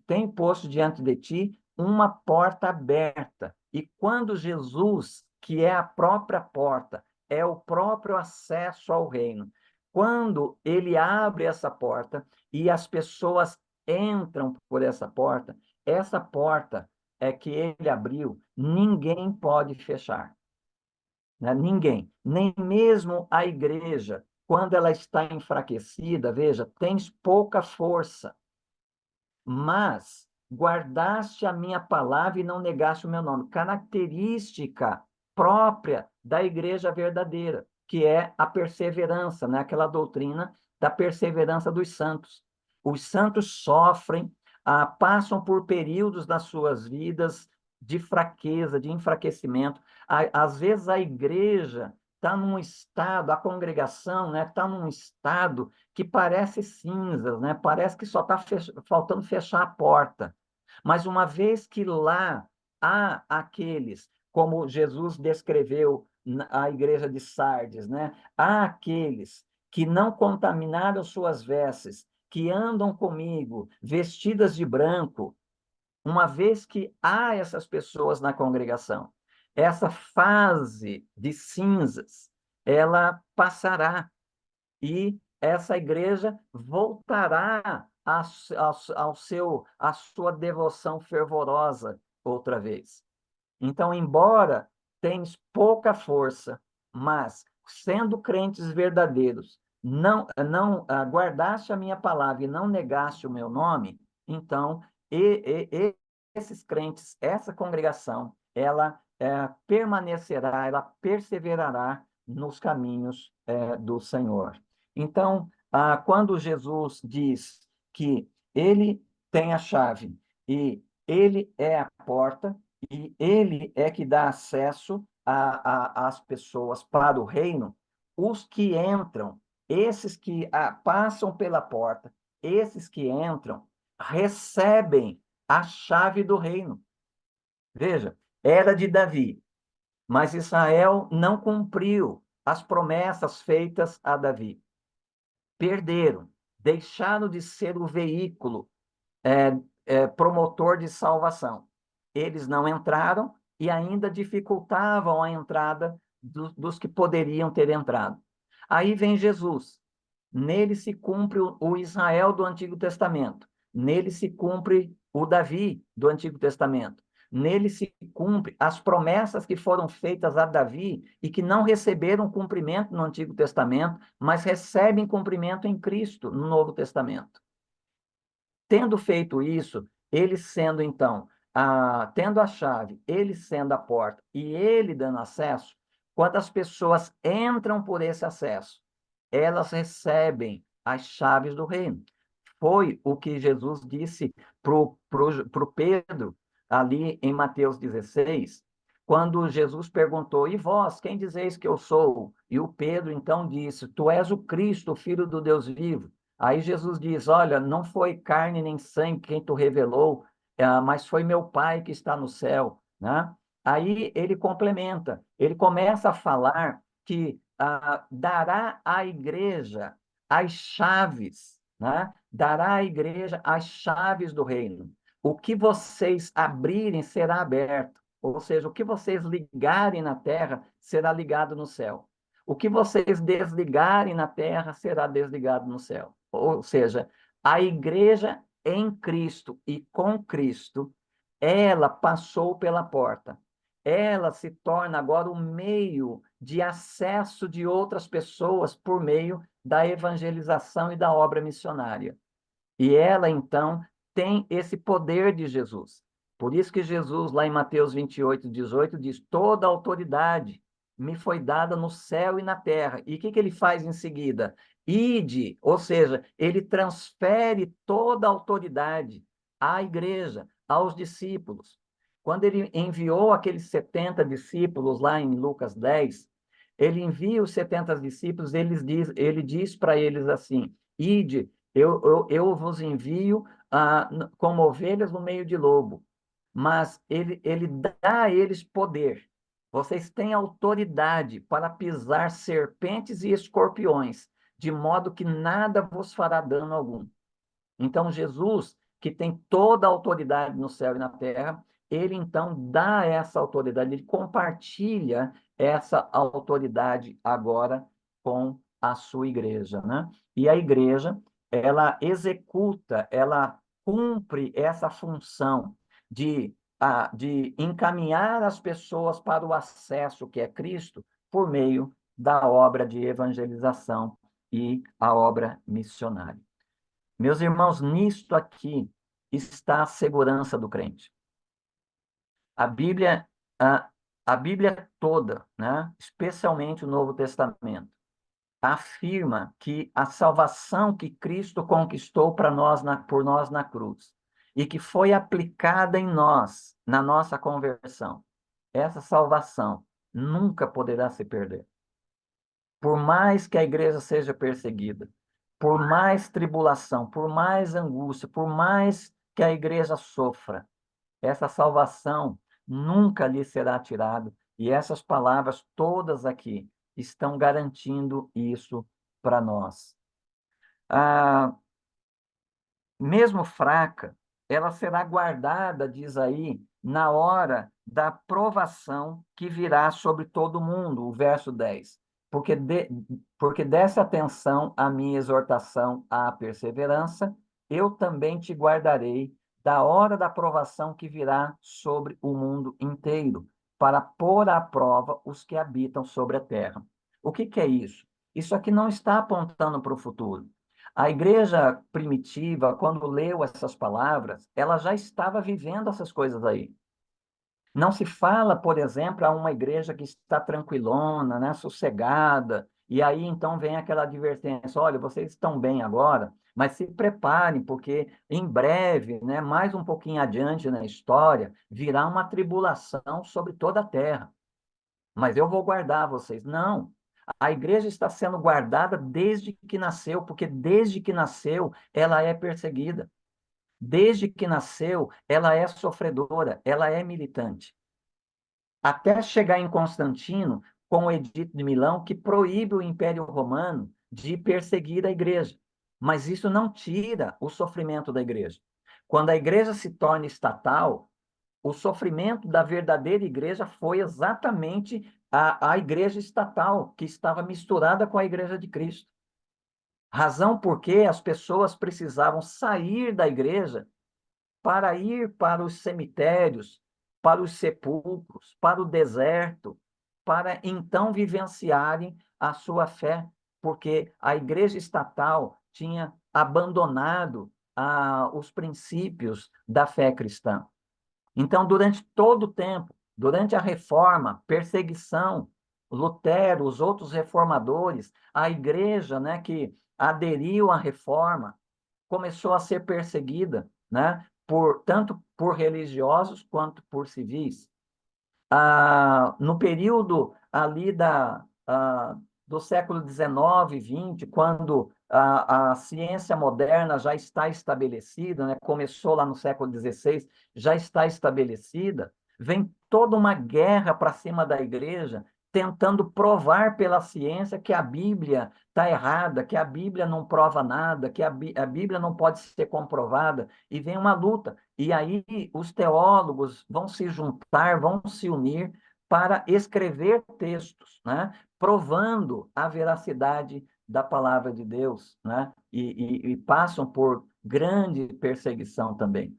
tem posto diante de ti uma porta aberta. E quando Jesus, que é a própria porta, é o próprio acesso ao reino, quando ele abre essa porta e as pessoas entram por essa porta é que ele abriu, ninguém pode fechar, né? Ninguém, nem mesmo a igreja, quando ela está enfraquecida, veja, tens pouca força, mas guardaste a minha palavra e não negaste o meu nome. Característica própria da igreja verdadeira, que é a perseverança, né? Aquela doutrina da perseverança dos santos. Os santos sofrem, passam por períodos das suas vidas de fraqueza, de enfraquecimento. Às vezes a igreja está num estado, a congregação, né, está num estado que parece cinzas, né? Parece que só está faltando fechar a porta. Mas uma vez que lá há aqueles, como Jesus descreveu a igreja de Sardes, né? Há aqueles que não contaminaram suas vestes, que andam comigo, vestidas de branco, uma vez que há essas pessoas na congregação, essa fase de cinzas, ela passará e essa igreja voltará à sua devoção fervorosa outra vez. Então, embora tens pouca força, mas sendo crentes verdadeiros, não guardaste a minha palavra e não negaste o meu nome, então esses crentes, essa congregação, ela permanecerá, ela perseverará nos caminhos do Senhor. Então, quando Jesus diz que ele tem a chave e ele é a porta, e ele é que dá acesso às pessoas para o reino, os que entram, esses que passam pela porta, esses que entram, recebem a chave do reino. Veja, era de Davi, mas Israel não cumpriu as promessas feitas a Davi. Perderam, deixaram de ser o veículo promotor de salvação. Eles não entraram e ainda dificultavam a entrada dos que poderiam ter entrado. Aí vem Jesus. Nele se cumpre o Israel do Antigo Testamento. Nele se cumpre o Davi do Antigo Testamento. Nele se cumpre as promessas que foram feitas a Davi e que não receberam cumprimento no Antigo Testamento, mas recebem cumprimento em Cristo no Novo Testamento. Tendo feito isso, ele sendo então, tendo a chave, ele sendo a porta e ele dando acesso, quando as pessoas entram por esse acesso, elas recebem as chaves do reino. Foi o que Jesus disse pro Pedro, ali em Mateus 16, quando Jesus perguntou, e vós, quem dizeis que eu sou? E o Pedro então disse, tu és o Cristo, o Filho do Deus vivo. Aí Jesus diz, olha, não foi carne nem sangue quem tu revelou, mas foi meu Pai que está no céu, né? Aí ele complementa, ele começa a falar que dará à igreja as chaves, né? Dará à igreja as chaves do reino. O que vocês abrirem será aberto, ou seja, o que vocês ligarem na terra será ligado no céu. O que vocês desligarem na terra será desligado no céu. Ou seja, a igreja em Cristo e com Cristo ela passou pela porta. Ela se torna agora o meio de acesso de outras pessoas por meio da evangelização e da obra missionária. E ela, então, tem esse poder de Jesus. Por isso que Jesus, lá em Mateus 28, 18, diz: toda autoridade me foi dada no céu e na terra. E o que ele faz em seguida? Ide, ou seja, ele transfere toda a autoridade à igreja, aos discípulos. Quando ele enviou aqueles 70 discípulos lá em Lucas 10, ele envia os 70 discípulos, ele diz para eles assim: ide, eu vos envio como ovelhas no meio de lobo, mas ele dá a eles poder. Vocês têm autoridade para pisar serpentes e escorpiões, de modo que nada vos fará dano algum. Então, Jesus, que tem toda a autoridade no céu e na terra, ele então dá essa autoridade, ele compartilha essa autoridade agora com a sua igreja, né? E a igreja, ela executa, ela cumpre essa função de encaminhar as pessoas para o acesso que é Cristo por meio da obra de evangelização e a obra missionária. Meus irmãos, nisto aqui está a segurança do crente. A Bíblia, a, a Bíblia toda, né, especialmente o Novo Testamento, afirma que a salvação que Cristo conquistou para nós por nós na cruz e que foi aplicada em nós, na nossa conversão, essa salvação nunca poderá se perder. Por mais que a igreja seja perseguida, por mais tribulação, por mais angústia, por mais que a igreja sofra, essa salvação nunca lhe será tirada. E essas palavras todas aqui estão garantindo isso para nós. Ah, mesmo fraca, ela será guardada, diz aí, na hora da provação que virá sobre todo mundo, o verso 10. Porque desse atenção à minha exortação à perseverança, eu também te guardarei da hora da provação que virá sobre o mundo inteiro, para pôr à prova os que habitam sobre a terra. O que é isso? Isso aqui não está apontando para o futuro. A igreja primitiva, quando leu essas palavras, ela já estava vivendo essas coisas aí. Não se fala, por exemplo, a uma igreja que está tranquilona, né, sossegada, e aí então vem aquela advertência: olha, vocês estão bem agora, mas se preparem, porque em breve, né, mais um pouquinho adiante na história, virá uma tribulação sobre toda a terra. Mas eu vou guardar vocês. Não. A igreja está sendo guardada desde que nasceu, porque desde que nasceu ela é perseguida. Desde que nasceu ela é sofredora, ela é militante. Até chegar em Constantino, com o Edito de Milão, que proíbe o Império Romano de perseguir a igreja. Mas isso não tira o sofrimento da igreja. Quando a igreja se torna estatal, o sofrimento da verdadeira igreja foi exatamente a igreja estatal, que estava misturada com a igreja de Cristo. Razão porque as pessoas precisavam sair da igreja para ir para os cemitérios, para os sepulcros, para o deserto, para então vivenciarem a sua fé, porque a igreja estatal tinha abandonado os princípios da fé cristã. Então, durante todo o tempo, durante a reforma, perseguição, Lutero, os outros reformadores, a igreja, né, que aderiu à reforma, começou a ser perseguida, né, tanto por religiosos quanto por civis. No período ali do século XIX, XX, quando a ciência moderna já está estabelecida, né? Começou lá no século XVI, já está estabelecida, vem toda uma guerra para cima da igreja, tentando provar pela ciência que a Bíblia está errada, que a Bíblia não prova nada, que a Bíblia não pode ser comprovada, e vem uma luta. E aí os teólogos vão se juntar, vão se unir para escrever textos, né, provando a veracidade da palavra de Deus, né, e passam por grande perseguição também.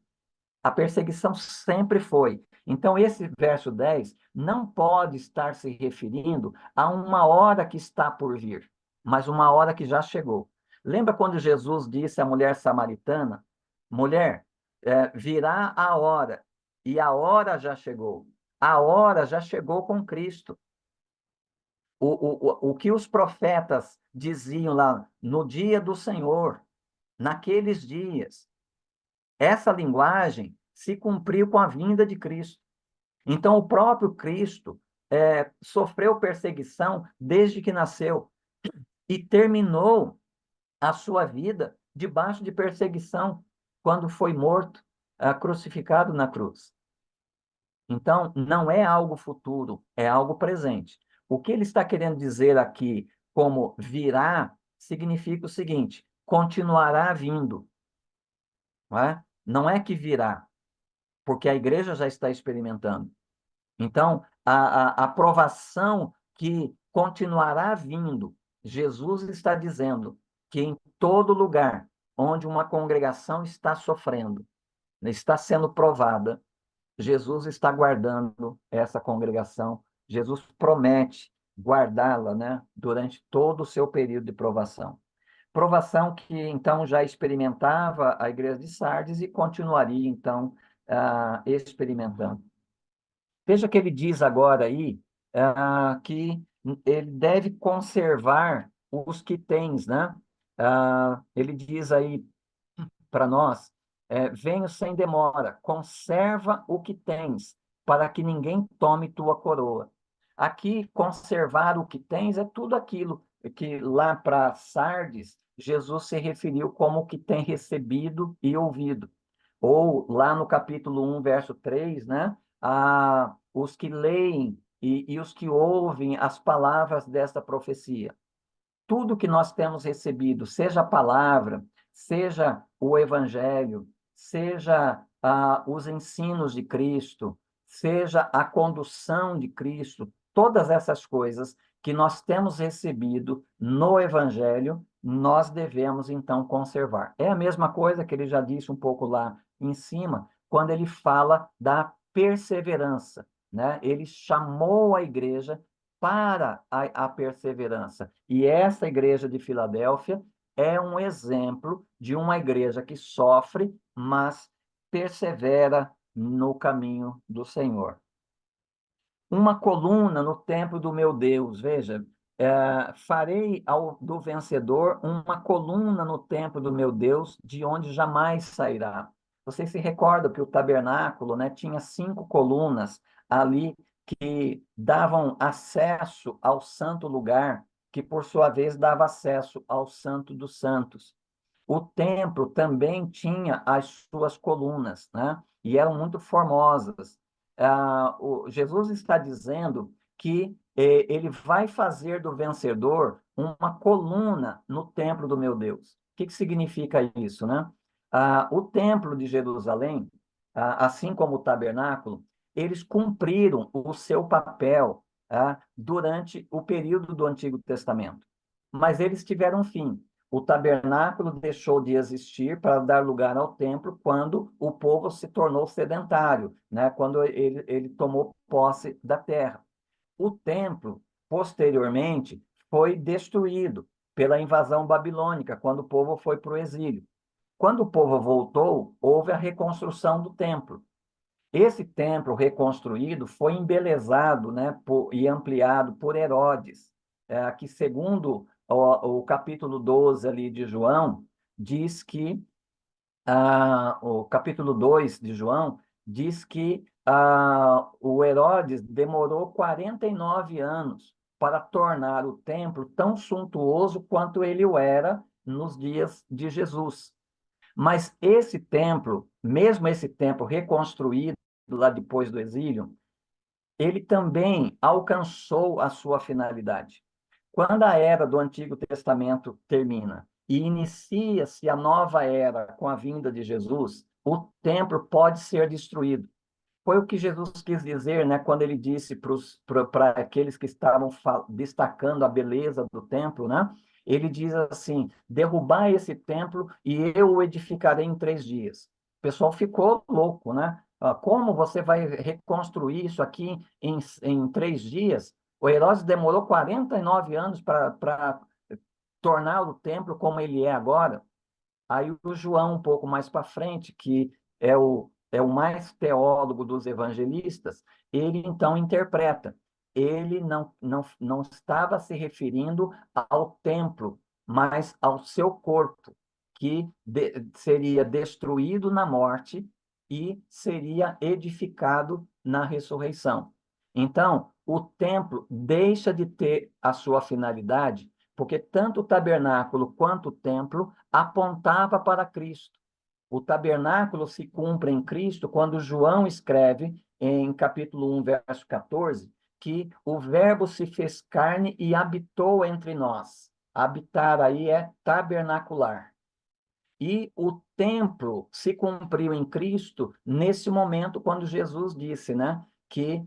A perseguição sempre foi. Então, esse verso 10 não pode estar se referindo a uma hora que está por vir, mas uma hora que já chegou. Lembra quando Jesus disse à mulher samaritana: mulher, virá a hora, e a hora já chegou. A hora já chegou com Cristo. O que os profetas diziam lá no dia do Senhor, naqueles dias, essa linguagem se cumpriu com a vinda de Cristo. Então, o próprio Cristo sofreu perseguição desde que nasceu e terminou a sua vida debaixo de perseguição quando foi morto, crucificado na cruz. Então, não é algo futuro, é algo presente. O que ele está querendo dizer aqui, como virá, significa o seguinte: continuará vindo. Não é? Não é que virá, porque a igreja já está experimentando. Então, a provação que continuará vindo, Jesus está dizendo que em todo lugar onde uma congregação está sofrendo, está sendo provada, Jesus está guardando essa congregação. Jesus promete guardá-la, né, durante todo o seu período de provação. Provação que então já experimentava a igreja de Sardes e continuaria então experimentando. Veja que ele diz agora aí que ele deve conservar os que tens, né? Ele diz aí para nós, venho sem demora, conserva o que tens, para que ninguém tome tua coroa. Aqui, conservar o que tens é tudo aquilo que lá para Sardes, Jesus se referiu como o que tem recebido e ouvido. Ou lá no capítulo 1, verso 3, né? Os que leem e os que ouvem as palavras desta profecia. Tudo que nós temos recebido, seja a palavra, seja o evangelho, seja os ensinos de Cristo, seja a condução de Cristo, todas essas coisas que nós temos recebido no evangelho, nós devemos então conservar. É a mesma coisa que ele já disse um pouco lá em cima, quando ele fala da perseverança, né? Ele chamou a igreja para a perseverança. E essa igreja de Filadélfia é um exemplo de uma igreja que sofre, mas persevera no caminho do Senhor. Uma coluna no templo do meu Deus, veja, farei do vencedor uma coluna no templo do meu Deus, de onde jamais sairá. Vocês se recordam que o tabernáculo, né, tinha 5 colunas ali que davam acesso ao santo lugar, que por sua vez dava acesso ao Santo dos Santos. O templo também tinha as suas colunas, né? E eram muito formosas. Jesus está dizendo que ele vai fazer do vencedor uma coluna no templo do meu Deus. O que significa isso, né? O templo de Jerusalém, assim como o tabernáculo, eles cumpriram o seu papel durante o período do Antigo Testamento. Mas eles tiveram fim. O tabernáculo deixou de existir para dar lugar ao templo quando o povo se tornou sedentário, né? Quando ele tomou posse da terra. O templo, posteriormente, foi destruído pela invasão babilônica, quando o povo foi para o exílio. Quando o povo voltou, houve a reconstrução do templo. Esse templo reconstruído foi embelezado, né, e ampliado por Herodes, que segundo o capítulo 12 ali de João, diz que, o capítulo 2 de João, diz que o Herodes demorou 49 anos para tornar o templo tão suntuoso quanto ele o era nos dias de Jesus. Mas esse templo, mesmo esse templo reconstruído lá depois do exílio, ele também alcançou a sua finalidade. Quando a era do Antigo Testamento termina e inicia-se a nova era com a vinda de Jesus, o templo pode ser destruído. Foi o que Jesus quis dizer, né, quando ele disse para aqueles que estavam destacando a beleza do templo, né? Ele diz assim: derrubar esse templo e eu o edificarei em 3 dias. pessoal ficou louco, né? Como você vai reconstruir isso aqui em 3 dias? O Herodes demorou 49 anos para tornar o templo como ele é agora. Aí o João, um pouco mais para frente, que é o mais teólogo dos evangelistas, ele então interpreta. Ele não estava se referindo ao templo, mas ao seu corpo, que seria destruído na morte e seria edificado na ressurreição. Então, o templo deixa de ter a sua finalidade, porque tanto o tabernáculo quanto o templo apontava para Cristo. O tabernáculo se cumpre em Cristo quando João escreve em capítulo 1, verso 14, que o Verbo se fez carne e habitou entre nós. Habitar aí é tabernacular. E o templo se cumpriu em Cristo nesse momento, quando Jesus disse, né, que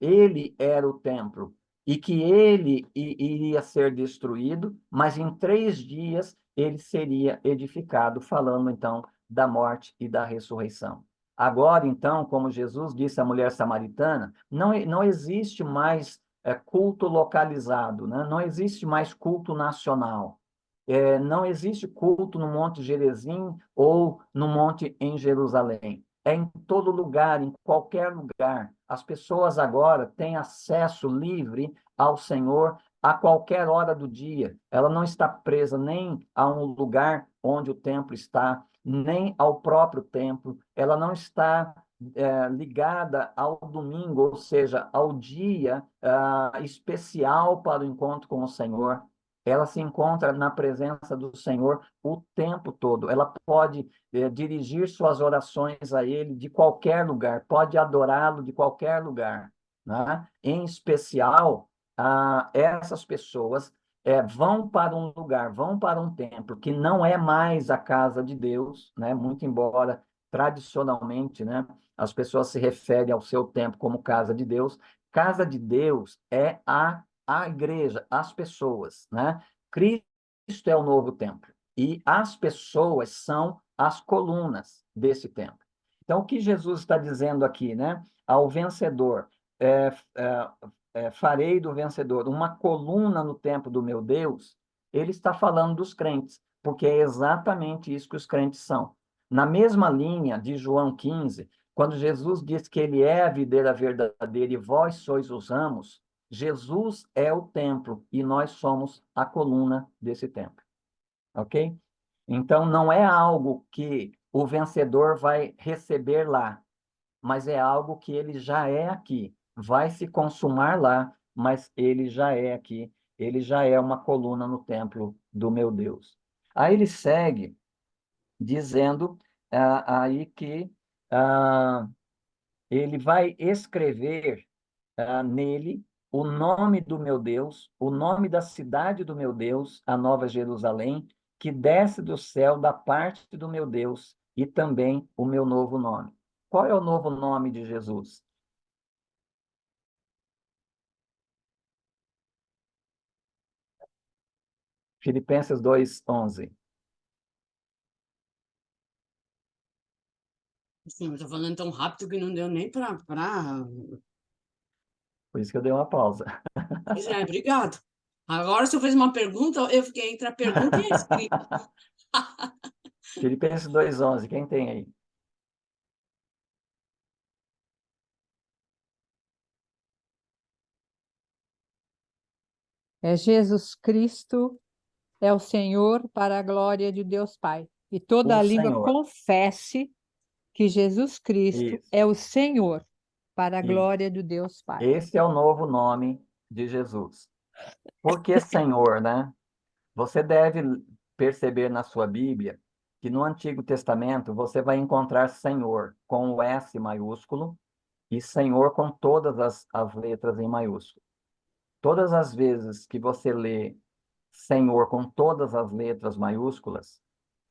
ele era o templo e que ele iria ser destruído, mas em 3 dias ele seria edificado, falando então da morte e da ressurreição. Agora, então, como Jesus disse à mulher samaritana, não existe mais culto localizado, né? Não existe mais culto nacional. Não existe culto no Monte Gerizim ou no monte em Jerusalém. É em todo lugar, em qualquer lugar. As pessoas agora têm acesso livre ao Senhor a qualquer hora do dia. Ela não está presa nem a um lugar onde o templo está, nem ao próprio templo. Ela não está ligada ao domingo, ou seja, ao dia especial para o encontro com o Senhor. Ela se encontra na presença do Senhor o tempo todo. Ela pode dirigir suas orações a Ele de qualquer lugar, pode adorá-lo de qualquer lugar, né? Em especial, essas pessoas vão para um lugar, vão para um templo que não é mais a casa de Deus, né? Muito embora tradicionalmente, né, as pessoas se referem ao seu templo como casa de Deus. Casa de Deus é a igreja, as pessoas, né? Cristo é o novo templo e as pessoas são as colunas desse templo. Então, o que Jesus está dizendo aqui, né? Ao vencedor, farei do vencedor uma coluna no templo do meu Deus. Ele está falando dos crentes, porque é exatamente isso que os crentes são. Na mesma linha de João 15, quando Jesus diz que ele é a videira verdadeira e vós sois os ramos, Jesus é o templo e nós somos a coluna desse templo, ok? Então, não é algo que o vencedor vai receber lá, mas é algo que ele já é aqui. Vai se consumar lá, mas ele já é aqui. Ele já é uma coluna no templo do meu Deus. Aí ele segue dizendo aí que ah, ele vai escrever nele o nome do meu Deus, o nome da cidade do meu Deus, a Nova Jerusalém, que desce do céu da parte do meu Deus, e também o meu novo nome. Qual é o novo nome de Jesus? Filipenses 2:11. Sim, eu tô falando tão rápido que não deu nem para. Por isso que eu dei uma pausa. Pois é, obrigado. Agora, se eu fiz uma pergunta, eu fiquei entre a pergunta e a escrita. Filipenses 2:11, quem tem aí? É Jesus Cristo, é o Senhor para a glória de Deus Pai. E toda O a língua Senhor. confesse que Jesus Cristo Isso, é o Senhor para a isso. glória de Deus Pai. Esse é o novo nome de Jesus. Por que Senhor, né? Você deve perceber na sua Bíblia que no Antigo Testamento você vai encontrar Senhor com o S maiúsculo e Senhor com todas as letras em maiúsculo. Todas as vezes que você lê Senhor com todas as letras maiúsculas,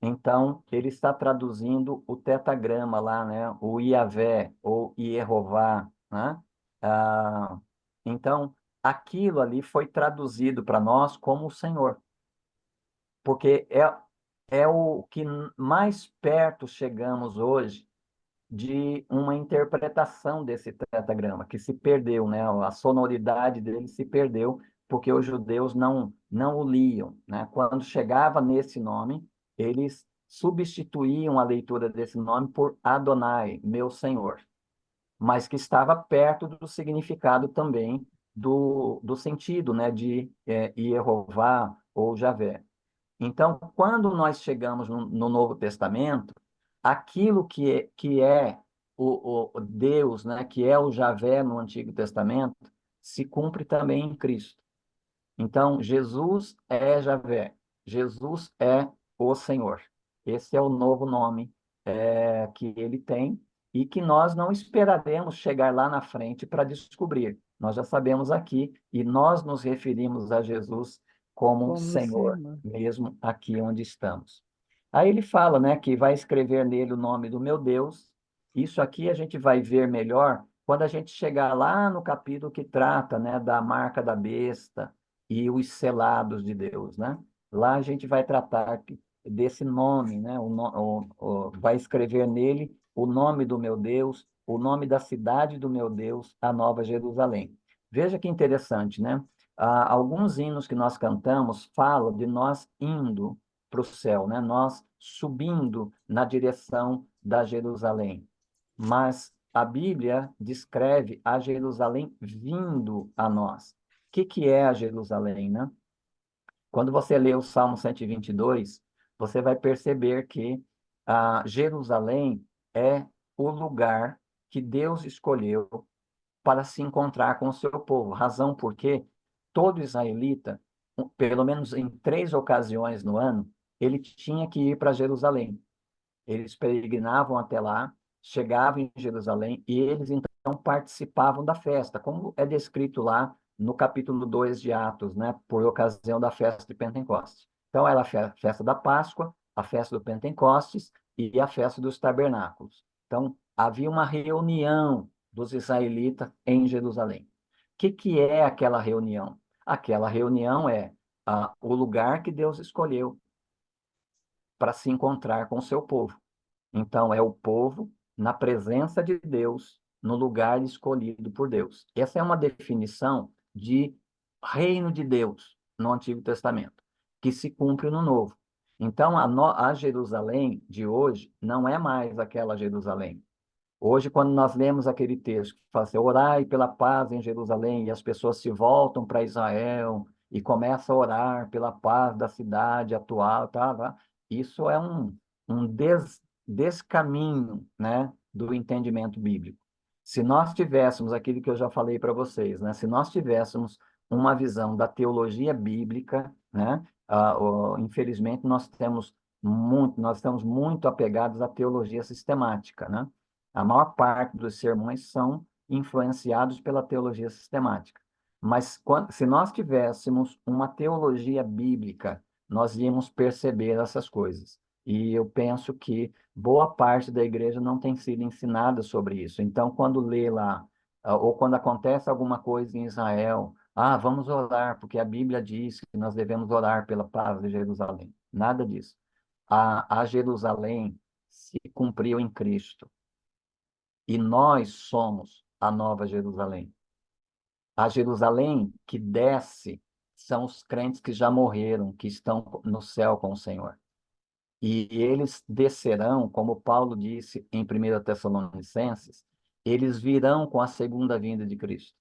então ele está traduzindo o tetagrama lá, né? O Iavé ou Iehová, né? Ah, então, aquilo ali foi traduzido para nós como o Senhor, porque é o que mais perto chegamos hoje de uma interpretação desse tetragrama, que se perdeu, né? A sonoridade dele se perdeu, porque os judeus não o liam, né? Quando chegava nesse nome, eles substituíam a leitura desse nome por Adonai, meu Senhor, mas que estava perto do significado também do sentido, né? De Jeová ou Javé. Então, quando nós chegamos no Novo Testamento, aquilo que é o Deus, né, que é o Javé no Antigo Testamento, se cumpre também em Cristo. Então, Jesus é Javé, Jesus é o Senhor. Esse é o novo nome que ele tem e que nós não esperaremos chegar lá na frente para descobrir. Nós já sabemos aqui e nós nos referimos a Jesus como Como Senhor, Senhor. mesmo aqui onde estamos. Aí ele fala, né, que vai escrever nele o nome do meu Deus. Isso aqui a gente vai ver melhor quando a gente chegar lá no capítulo que trata, né, da marca da besta e os selados de Deus, né? Lá a gente vai tratar desse nome, né? Vai escrever nele o nome do meu Deus, o nome da cidade do meu Deus, a Nova Jerusalém. Veja que interessante, né? Alguns hinos que nós cantamos falam de nós indo para o céu, né? Nós subindo na direção da Jerusalém. Mas a Bíblia descreve a Jerusalém vindo a nós. O que é a Jerusalém, né? Quando você lê o Salmo 122, você vai perceber que Jerusalém é o lugar que Deus escolheu para se encontrar com o seu povo. Razão porque todo israelita, pelo menos em 3 ocasiões no ano, ele tinha que ir para Jerusalém. Eles peregrinavam até lá, chegavam em Jerusalém e eles então participavam da festa, como é descrito lá no capítulo 2 de Atos, né, por ocasião da festa de Pentecostes. Então, era a festa da Páscoa, a festa do Pentecostes e a festa dos tabernáculos. Então, havia uma reunião dos israelitas em Jerusalém. O que é aquela reunião? Aquela reunião é o lugar que Deus escolheu para se encontrar com o seu povo. Então, é o povo na presença de Deus, no lugar escolhido por Deus. Essa é uma definição de reino de Deus no Antigo Testamento, que se cumpre no Novo. Então, a Jerusalém de hoje não é mais aquela Jerusalém. Hoje, quando nós lemos aquele texto que fala assim, orai pela paz em Jerusalém, e as pessoas se voltam para Israel e começam a orar pela paz da cidade atual, tá? Isso é um descaminho, né, do entendimento bíblico. Se nós tivéssemos aquilo que eu já falei para vocês, né, se nós tivéssemos uma visão da teologia bíblica, né, infelizmente nós estamos muito apegados à teologia sistemática, né? A maior parte dos sermões são influenciados pela teologia sistemática. Mas se nós tivéssemos uma teologia bíblica, nós íamos perceber essas coisas. E eu penso que boa parte da igreja não tem sido ensinada sobre isso. Então, quando lê lá, ou quando acontece alguma coisa em Israel, vamos orar, porque a Bíblia diz que nós devemos orar pela paz de Jerusalém. Nada disso. A Jerusalém se cumpriu em Cristo. E nós somos a Nova Jerusalém. A Jerusalém que desce são os crentes que já morreram, que estão no céu com o Senhor. E eles descerão, como Paulo disse em 1 Tessalonicenses, eles virão com a segunda vinda de Cristo.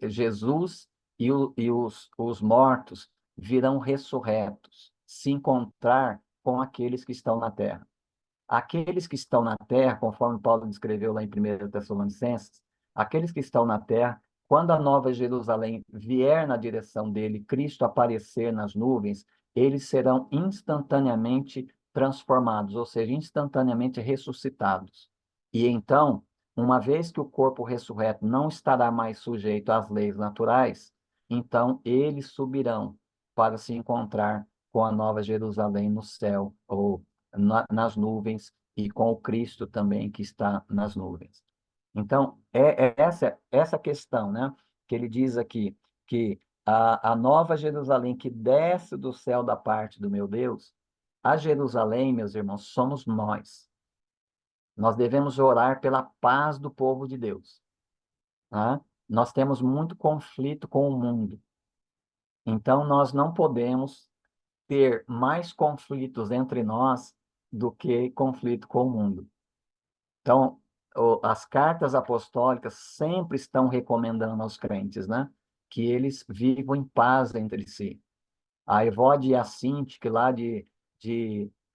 Jesus e os mortos virão ressurretos, se encontrar com aqueles que estão na terra. Aqueles que estão na terra, conforme Paulo descreveu lá em 1 Tessalonicenses, aqueles que estão na terra, quando a Nova Jerusalém vier na direção dele, Cristo aparecer nas nuvens, eles serão instantaneamente transformados, ou seja, instantaneamente ressuscitados. E então, uma vez que o corpo ressurreto não estará mais sujeito às leis naturais, então eles subirão para se encontrar com a Nova Jerusalém no céu, ou nas nuvens e com o Cristo também que está nas nuvens. Então, é essa questão, né? Que ele diz aqui, que a nova Jerusalém que desce do céu da parte do meu Deus, A Jerusalém, meus irmãos, somos nós. Nós devemos orar pela paz do povo de Deus, né? Nós temos muito conflito com o mundo. Então, nós não podemos ter mais conflitos entre nós do que conflito com o mundo. Então, as cartas apostólicas sempre estão recomendando aos crentes, né, que eles vivam em paz entre si. A Evode e a Sintique, lá de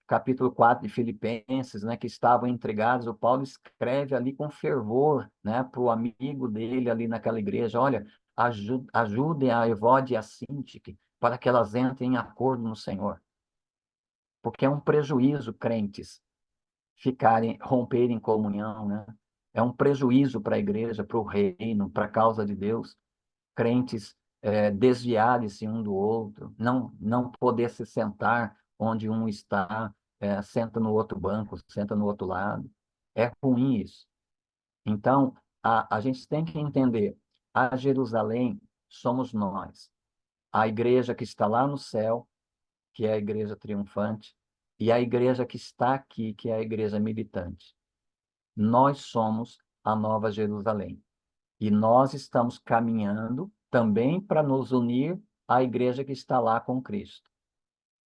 capítulo 4 de Filipenses, né, que estavam intrigados, o Paulo escreve ali com fervor, né, para o amigo dele ali naquela igreja: olha, ajudem a Evode e a Sintique para que elas entrem em acordo no Senhor. Porque é um prejuízo crentes romperem comunhão, né? É um prejuízo para a igreja, para o reino, para a causa de Deus. Crentes desviarem-se um do outro, não poder se sentar onde um está, senta no outro banco, senta no outro lado. É ruim isso. Então, a gente tem que entender, a Jerusalém somos nós. A igreja que está lá no céu, que é a igreja triunfante, e a igreja que está aqui, que é a igreja militante. Nós somos a Nova Jerusalém. E nós estamos caminhando também para nos unir à igreja que está lá com Cristo.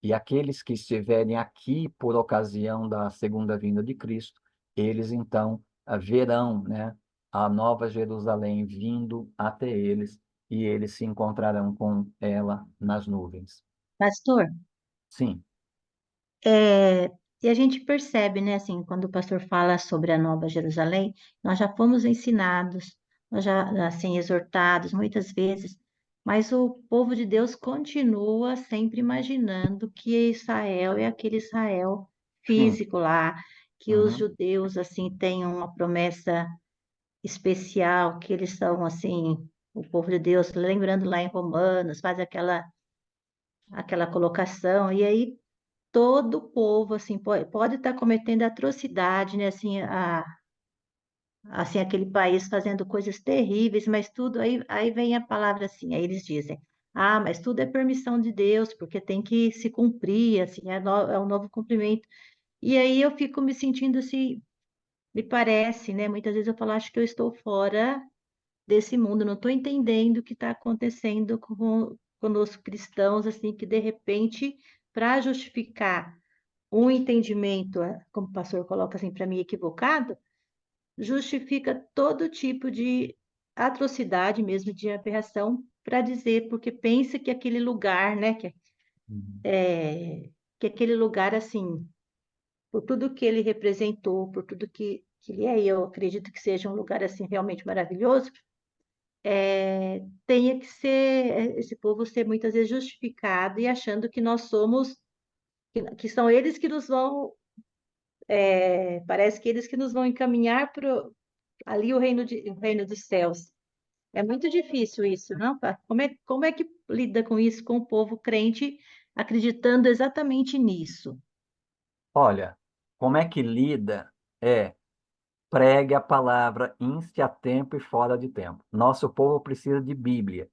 E aqueles que estiverem aqui por ocasião da segunda vinda de Cristo, eles então verão, né, a Nova Jerusalém vindo até eles, e eles se encontrarão com ela nas nuvens. Pastor, Sim. é, e a gente percebe, né, assim, quando o pastor fala sobre a Nova Jerusalém, nós já fomos ensinados, nós já, assim, exortados muitas vezes, mas o povo de Deus continua sempre imaginando que Israel é aquele Israel Sim. físico lá, que os Uhum. judeus, assim, têm uma promessa especial, que eles são, assim, o povo de Deus, lembrando lá em Romanos, faz aquela colocação, e aí todo o povo assim pode estar cometendo atrocidade, né? Assim aquele país fazendo coisas terríveis, mas tudo aí vem a palavra assim, aí eles dizem: "Ah, mas tudo é permissão de Deus, porque tem que se cumprir, assim, é um novo cumprimento". E aí eu fico me sentindo assim, me parece, né? Muitas vezes eu falo, acho que eu estou fora desse mundo, não estou entendendo o que está acontecendo conosco cristãos, assim, que de repente, para justificar um entendimento, como o pastor coloca assim para mim, equivocado, justifica todo tipo de atrocidade, mesmo de aberração, para dizer, porque pensa que aquele lugar, né, Uhum. que aquele lugar, assim, por tudo que ele representou, por tudo que ele é, e eu acredito que seja um lugar, assim, realmente maravilhoso, tenha que ser, esse povo ser muitas vezes justificado e achando que nós somos, que são eles que nos vão parece que eles que nos vão encaminhar para ali o reino dos céus. É muito difícil isso, não? Como é que lida com isso, com o povo crente acreditando exatamente nisso? Olha, como é que lida? Pregue a palavra, inste a tempo e fora de tempo. Nosso povo precisa de Bíblia.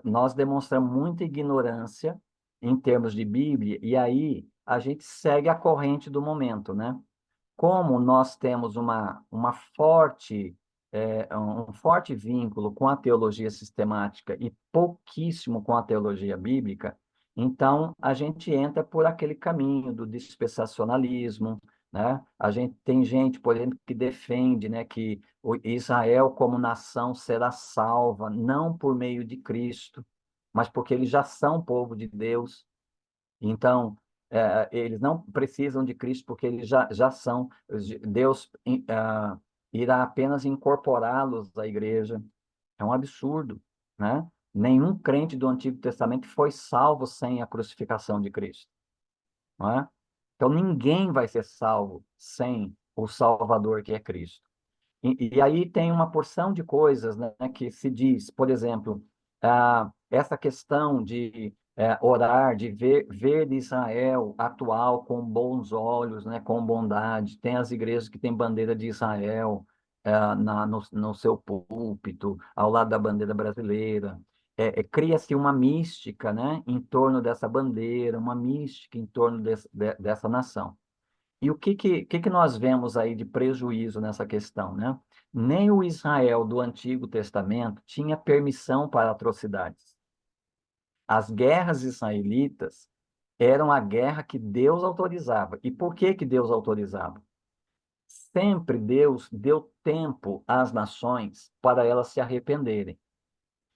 Nós demonstramos muita ignorância em termos de Bíblia, e aí a gente segue a corrente do momento, né? Como nós temos um forte vínculo com a teologia sistemática e pouquíssimo com a teologia bíblica, então a gente entra por aquele caminho do dispensacionalismo, né? A gente tem gente, por exemplo, que defende, né, que Israel como nação será salva não por meio de Cristo, mas porque eles já são povo de Deus. Então, eles não precisam de Cristo porque eles já são. Deus irá apenas incorporá-los à igreja. É um absurdo, né? Nenhum crente do Antigo Testamento foi salvo sem a crucificação de Cristo, não é? Então, ninguém vai ser salvo sem o Salvador que é Cristo. E aí tem uma porção de coisas, né, que se diz, por exemplo, essa questão de orar, de ver Israel atual com bons olhos, né, com bondade. Tem as igrejas que têm bandeira de Israel no seu púlpito, ao lado da bandeira brasileira. cria-se uma mística, né, em torno dessa bandeira, uma mística em torno dessa nação. E o que nós vemos aí de prejuízo nessa questão, né? Nem o Israel do Antigo Testamento tinha permissão para atrocidades. As guerras israelitas eram a guerra que Deus autorizava. E por que que Deus autorizava? Sempre Deus deu tempo às nações para elas se arrependerem.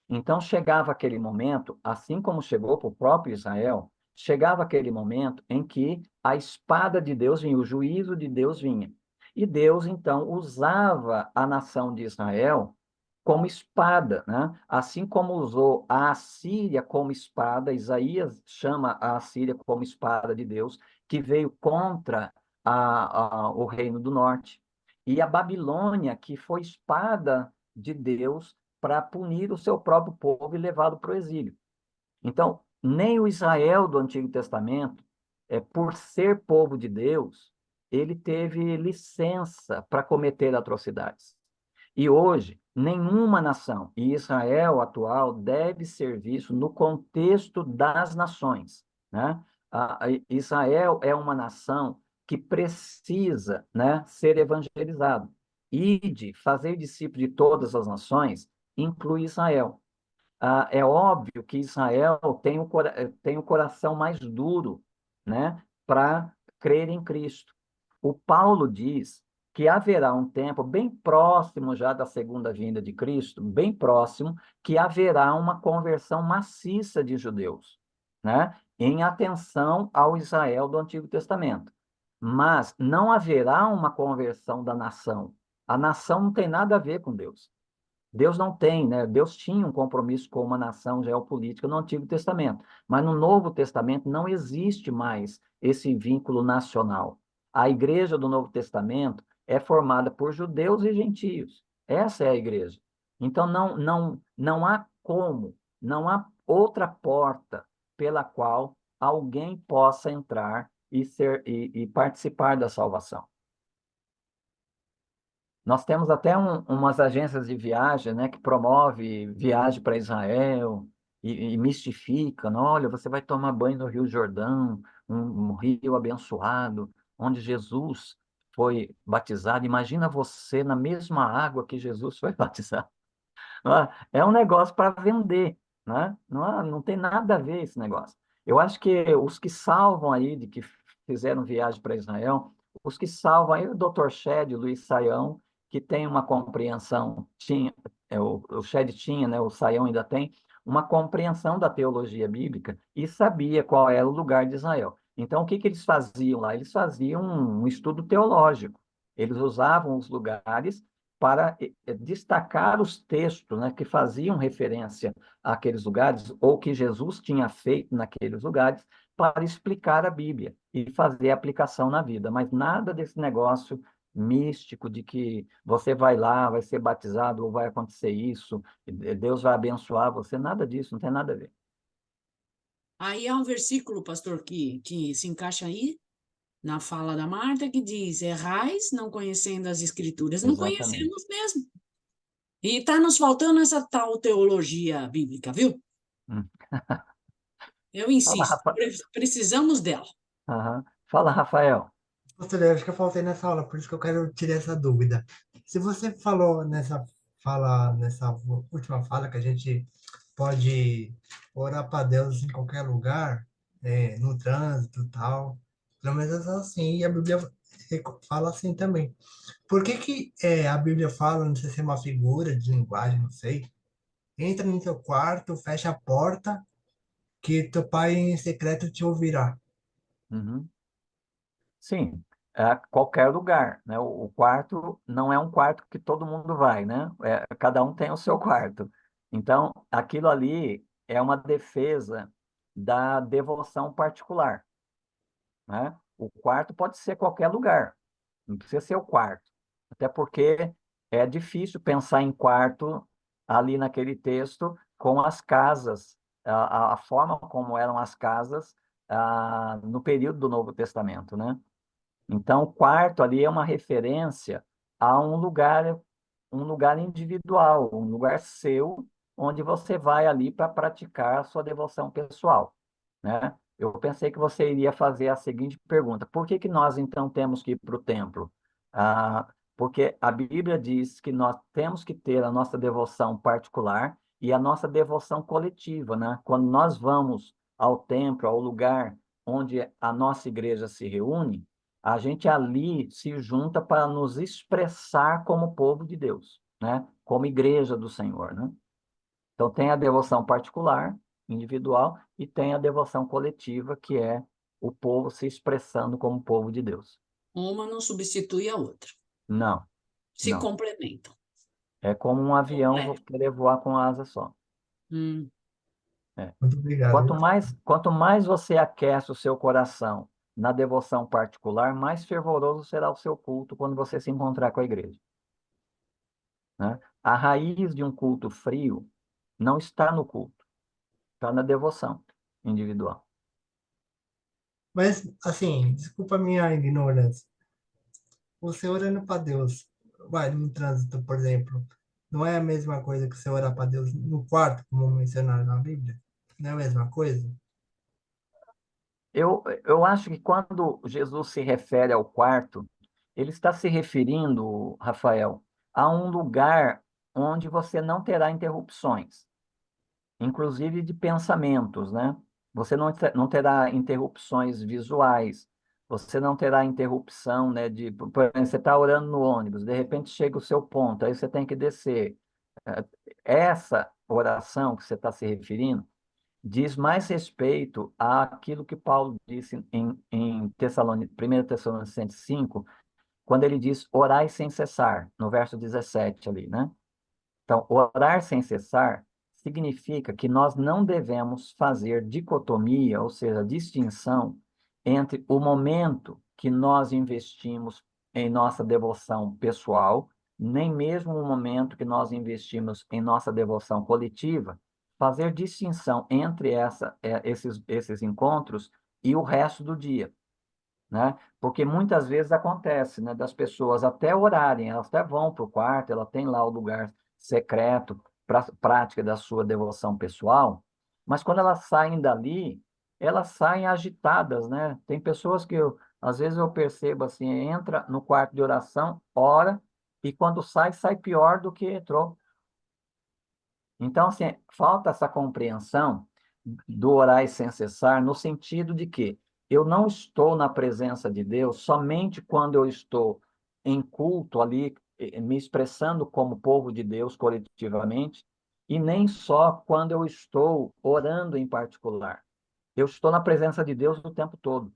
Então chegava aquele momento, assim como chegou para o próprio Israel, chegava aquele momento em que a espada de Deus vinha, o juízo de Deus vinha. E Deus, então, usava a nação de Israel como espada, né? Assim como usou a Assíria como espada, Isaías chama a Assíria como espada de Deus, que veio contra o reino do norte. E a Babilônia, que foi espada de Deus para punir o seu próprio povo e levá-lo para o exílio. Então, nem o Israel do Antigo Testamento, por ser povo de Deus, ele teve licença para cometer atrocidades. E hoje, nenhuma nação, e Israel atual, deve ser visto no contexto das nações, né? Israel é uma nação que precisa, né, ser evangelizado. Ide, fazer discípulo de todas as nações, inclui Israel. É óbvio que Israel tem o coração mais duro, né, para crer em Cristo. O Paulo diz que haverá um tempo bem próximo já da segunda vinda de Cristo, bem próximo, que haverá uma conversão maciça de judeus, né, em atenção ao Israel do Antigo Testamento. Mas não haverá uma conversão da nação. A nação não tem nada a ver com Deus. Deus não tem, né? Deus tinha um compromisso com uma nação geopolítica no Antigo Testamento, mas no Novo Testamento não existe mais esse vínculo nacional. A igreja do Novo Testamento é formada por judeus e gentios. Essa é a igreja. Então não há como, não há outra porta pela qual alguém possa entrar e participar da salvação. Nós temos até umas agências de viagem, né, que promove viagem para Israel e mistificam. Olha, você vai tomar banho no Rio Jordão, um rio abençoado, onde Jesus foi batizado. Imagina você na mesma água que Jesus foi batizado. É um negócio para vender, né? Não tem nada a ver esse negócio. Eu acho que os que salvam aí, de que fizeram viagem para Israel, os que salvam aí, o Dr. Shed, o Luiz Saião, que tem uma compreensão, o Shed tinha, né? O Saião ainda tem, uma compreensão da teologia bíblica e sabia qual era o lugar de Israel. Então, o que que eles faziam lá? Eles faziam um estudo teológico. Eles usavam os lugares para destacar os textos, né, que faziam referência àqueles lugares, ou que Jesus tinha feito naqueles lugares, para explicar a Bíblia e fazer aplicação na vida. Mas nada desse negócio místico de que você vai lá, vai ser batizado, ou vai acontecer isso, Deus vai abençoar você, nada disso, não tem nada a ver. Aí há um versículo, pastor, que se encaixa aí, na fala da Marta, que diz: errais não conhecendo as Escrituras. Não Exatamente. conhecemos mesmo. E está nos faltando essa tal teologia bíblica, viu? Hum. Eu Fala, insisto, Rafa... precisamos dela. Aham. Fala, Rafael. Pastor, eu acho que eu faltei nessa aula, por isso que eu quero tirar essa dúvida. Se você falou nessa última fala, que a gente pode orar para Deus em qualquer lugar, no trânsito e tal, pelo menos assim, e a Bíblia fala assim também. Por que que a Bíblia fala, não sei se é uma figura de linguagem, não sei, entra no teu quarto, fecha a porta, que teu pai em secreto te ouvirá. Uhum. Sim, qualquer lugar, né? O quarto não é um quarto que todo mundo vai, né? Cada um tem o seu quarto. Então, aquilo ali é uma defesa da devoção particular, né? O quarto pode ser qualquer lugar, não precisa ser o quarto. Até porque é difícil pensar em quarto ali naquele texto com as casas, a forma como eram as casas, no período do Novo Testamento, né? Então, o quarto ali é uma referência a um lugar individual, um lugar seu, onde você vai ali para praticar a sua devoção pessoal, né? Eu pensei que você iria fazer a seguinte pergunta: por que que nós então temos que ir para o templo? Porque a Bíblia diz que nós temos que ter a nossa devoção particular e a nossa devoção coletiva, né? Quando nós vamos ao templo, ao lugar onde a nossa igreja se reúne, a gente ali se junta para nos expressar como povo de Deus, né? Como igreja do Senhor, né? Então tem a devoção particular, individual, e tem a devoção coletiva, que é o povo se expressando como povo de Deus. Uma não substitui a outra. Não, Se não. complementam. É como um avião Completo. querer voar com asa só. Hum. É. Muito obrigado. Quanto mais você aquece o seu coração na devoção particular, mais fervoroso será o seu culto quando você se encontrar com a igreja, né? A raiz de um culto frio não está no culto, está na devoção individual. Mas, assim, desculpa a minha ignorância. Você orando para Deus, vai no trânsito, por exemplo, não é a mesma coisa que você orar para Deus no quarto, como mencionaram na Bíblia? Não é a mesma coisa? Eu acho que quando Jesus se refere ao quarto, ele está se referindo, Rafael, a um lugar onde você não terá interrupções, inclusive de pensamentos, né? Você não terá interrupções visuais, você não terá interrupção, né, por exemplo, você está orando no ônibus, de repente chega o seu ponto, aí você tem que descer. Eh, Essa oração que você está se referindo diz mais respeito àquilo que Paulo disse em 1 Tessalonicenses 5, quando ele diz orai sem cessar, no verso 17 ali, né? Então, orar sem cessar significa que nós não devemos fazer dicotomia, ou seja, distinção entre o momento que nós investimos em nossa devoção pessoal, nem mesmo o momento que nós investimos em nossa devoção coletiva, fazer distinção entre esses encontros e o resto do dia, né? Porque muitas vezes acontece, né, das pessoas até orarem, elas até vão para o quarto, ela tem lá o lugar secreto para prática da sua devoção pessoal, mas quando elas saem dali, elas saem agitadas, né? Tem pessoas que às vezes eu percebo assim, entra no quarto de oração, ora, e quando sai, sai pior do que entrou. Então, assim, falta essa compreensão do orar sem cessar, no sentido de que eu não estou na presença de Deus somente quando eu estou em culto ali, me expressando como povo de Deus coletivamente, e nem só quando eu estou orando em particular. Eu estou na presença de Deus o tempo todo.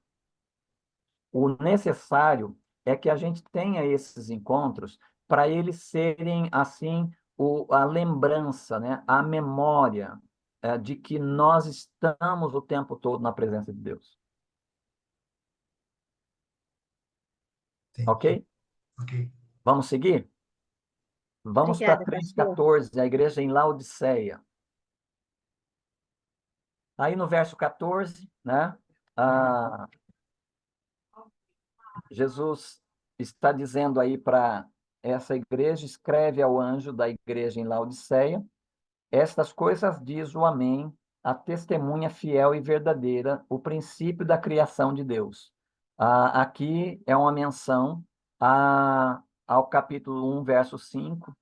O necessário é que a gente tenha esses encontros para eles serem, assim, a lembrança, né? A memória, de que nós estamos o tempo todo na presença de Deus. Entendi. Ok? Ok. Vamos seguir? Vamos para Obrigada, pastor. 3,14, a igreja em Laodiceia. Aí no verso 14, né? Jesus está dizendo aí para essa igreja, escreve ao anjo da igreja em Laodiceia: estas coisas diz o Amém, a testemunha fiel e verdadeira, o princípio da criação de Deus. Aqui é uma menção ao capítulo 1, verso 5,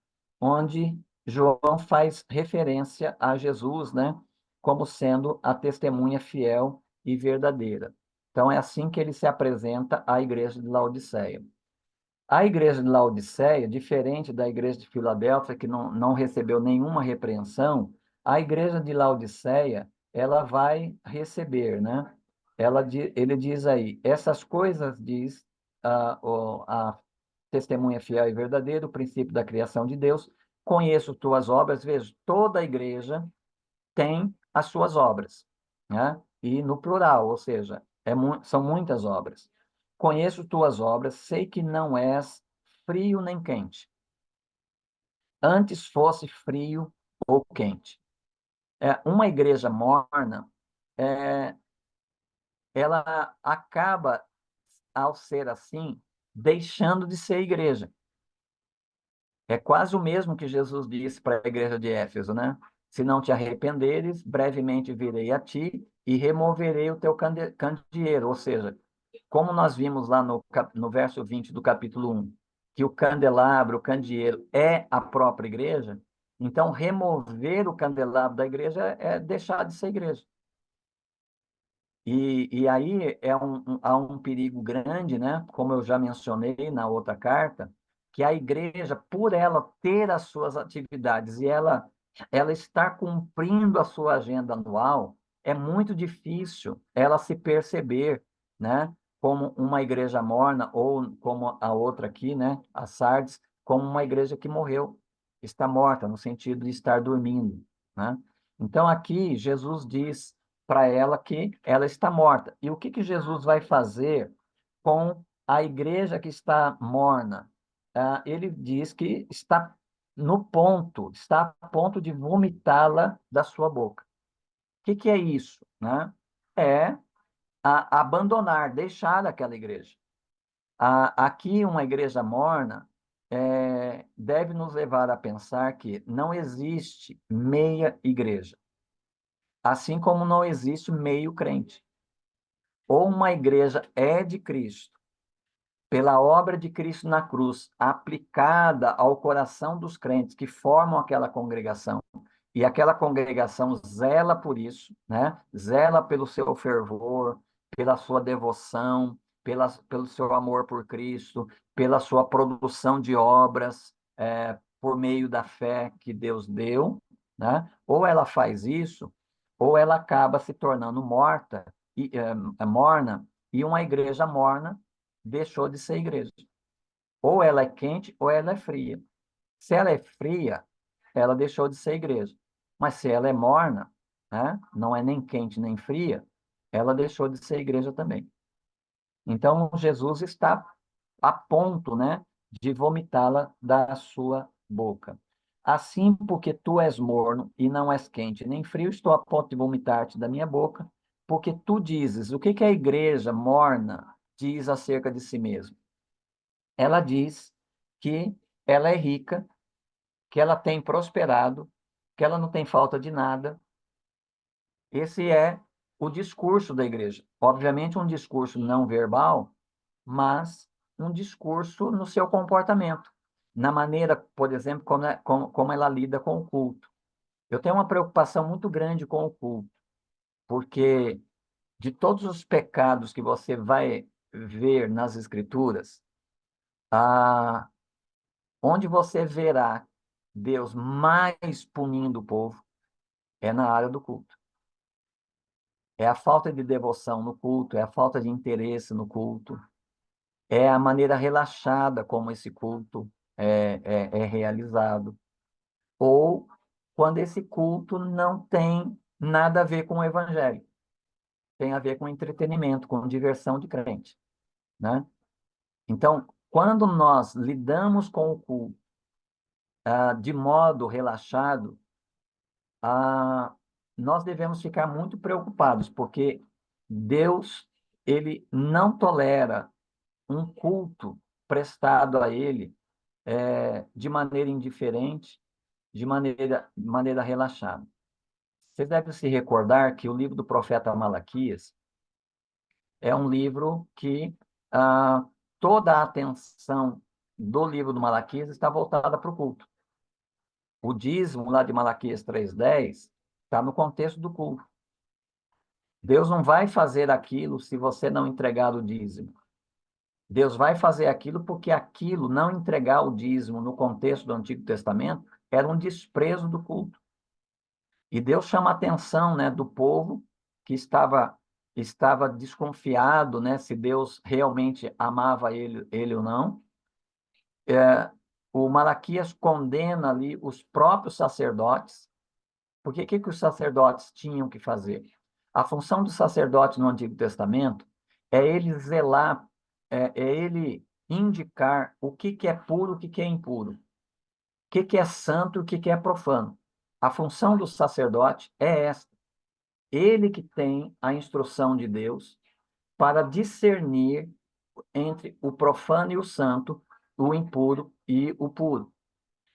onde João faz referência a Jesus, né, como sendo a testemunha fiel e verdadeira. Então, é assim que ele se apresenta à igreja de Laodiceia. A igreja de Laodiceia, diferente da igreja de Filadélfia, que não recebeu nenhuma repreensão, a igreja de Laodiceia, ela vai receber, né? Ele diz aí, essas coisas diz a testemunha fiel e verdadeira, o princípio da criação de Deus, conheço tuas obras, veja, toda a igreja tem as suas obras, né? E no plural, ou seja, são muitas obras. Conheço tuas obras, sei que não és frio nem quente. Antes fosse frio ou quente. Uma igreja morna, é, ela acaba, ao ser assim, deixando de ser igreja. É quase o mesmo que Jesus disse para a igreja de Éfeso, né? Se não te arrependeres, brevemente virei a ti e removerei o teu candeeiro. Ou seja, como nós vimos lá no verso 20 do capítulo 1, que o candelabro, o candeeiro, é a própria igreja, então remover o candelabro da igreja é deixar de ser igreja. E aí há um perigo grande, né? Como eu já mencionei na outra carta, que a igreja, por ela ter as suas atividades e ela estar cumprindo a sua agenda anual, é muito difícil ela se perceber, né? Como uma igreja morna, ou como a outra aqui, né? A Sardes, como uma igreja que morreu, está morta, no sentido de estar dormindo, né? Então, aqui, Jesus diz para ela que ela está morta. E o que Jesus vai fazer com a igreja que está morna? Ele diz que está está a ponto de vomitá-la da sua boca. O que é isso, né? É abandonar, deixar aquela igreja. Aqui, uma igreja morna deve nos levar a pensar que não existe meia igreja, assim como não existe meio crente. Ou uma igreja é de Cristo, pela obra de Cristo na cruz, aplicada ao coração dos crentes que formam aquela congregação, e aquela congregação zela por isso, né? Zela pelo seu fervor, pela sua devoção, pelo seu amor por Cristo, pela sua produção de obras, por meio da fé que Deus deu, né? Ou ela faz isso, ou ela acaba se tornando morta e morna, e uma igreja morna deixou de ser igreja. Ou ela é quente ou ela é fria. Se ela é fria, ela deixou de ser igreja. Mas se ela é morna, né, não é nem quente nem fria, ela deixou de ser igreja também. Então, Jesus está a ponto, né, de vomitá-la da sua boca. Assim, porque tu és morno e não és quente nem frio, estou a ponto de vomitar-te da minha boca, porque tu dizes, o que a igreja morna diz acerca de si mesma? Ela diz que ela é rica, que ela tem prosperado, que ela não tem falta de nada. Esse é o discurso da igreja. Obviamente, um discurso não verbal, mas um discurso no seu comportamento, na maneira, por exemplo, como ela lida com o culto. Eu tenho uma preocupação muito grande com o culto, porque de todos os pecados que você vai ver nas Escrituras, onde você verá Deus mais punindo o povo é na área do culto. É a falta de devoção no culto, é a falta de interesse no culto, é a maneira relaxada como esse culto é realizado. Ou quando esse culto não tem nada a ver com o evangelho, tem a ver com entretenimento, com diversão de crente, né? Então, quando nós lidamos com o culto de modo relaxado, nós devemos ficar muito preocupados, porque Deus, ele não tolera um culto prestado a ele de maneira indiferente, de maneira relaxada. Vocês devem se recordar que o livro do profeta Malaquias é um livro que toda a atenção do livro do Malaquias está voltada para o culto. O dízimo lá de Malaquias 3:10 está no contexto do culto. Deus não vai fazer aquilo se você não entregar o dízimo. Deus vai fazer aquilo porque aquilo, não entregar o dízimo no contexto do Antigo Testamento, era um desprezo do culto. E Deus chama a atenção, né, do povo que estava desconfiado, né, se Deus realmente amava ele ou não. O Malaquias condena ali os próprios sacerdotes, porque o que os sacerdotes tinham que fazer? A função do sacerdote no Antigo Testamento é ele zelar, é ele indicar o que é puro, o que é impuro, o que é santo e o que é profano. A função do sacerdote é esta. Ele que tem a instrução de Deus para discernir entre o profano e o santo, o impuro e o puro.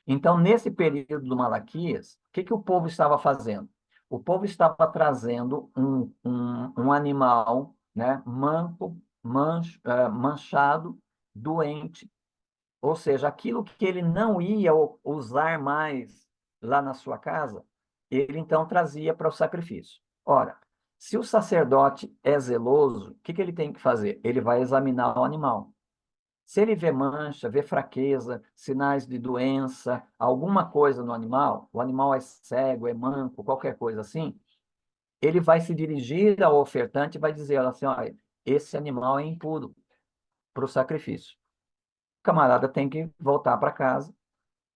Então, nesse período do Malaquias, o que que o povo estava fazendo? O povo estava trazendo um animal, né, manco, manchado, doente, ou seja, aquilo que ele não ia usar mais lá na sua casa, ele então trazia para o sacrifício. Ora, se o sacerdote é zeloso, o que que ele tem que fazer? Ele vai examinar o animal. Se ele vê mancha, vê fraqueza, sinais de doença, alguma coisa no animal, o animal é cego, é manco, qualquer coisa assim, ele vai se dirigir ao ofertante e vai dizer assim, olha, esse animal é impuro para o sacrifício. O camarada tem que voltar para casa,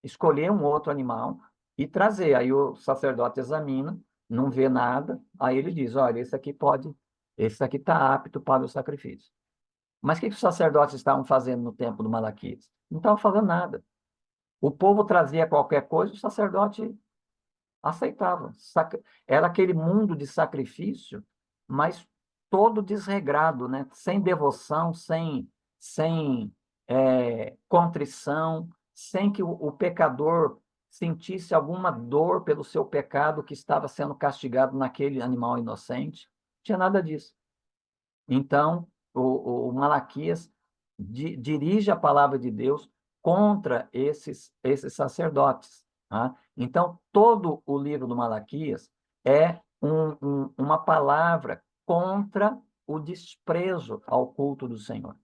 escolher um outro animal e trazer. Aí o sacerdote examina, não vê nada, aí ele diz, olha, esse aqui está apto para o sacrifício. Mas o que os sacerdotes estavam fazendo no tempo do Malaquias? Não estavam fazendo nada. O povo trazia qualquer coisa, o sacerdote aceitava. Era aquele mundo de sacrifício, mas todo desregrado, né? Sem devoção, sem contrição, sem que o pecador sentisse alguma dor pelo seu pecado que estava sendo castigado naquele animal inocente. Não tinha nada disso. Então, o Malaquias dirige a palavra de Deus contra esses sacerdotes. Tá? Então, todo o livro do Malaquias é uma palavra contra o desprezo ao culto do Senhor.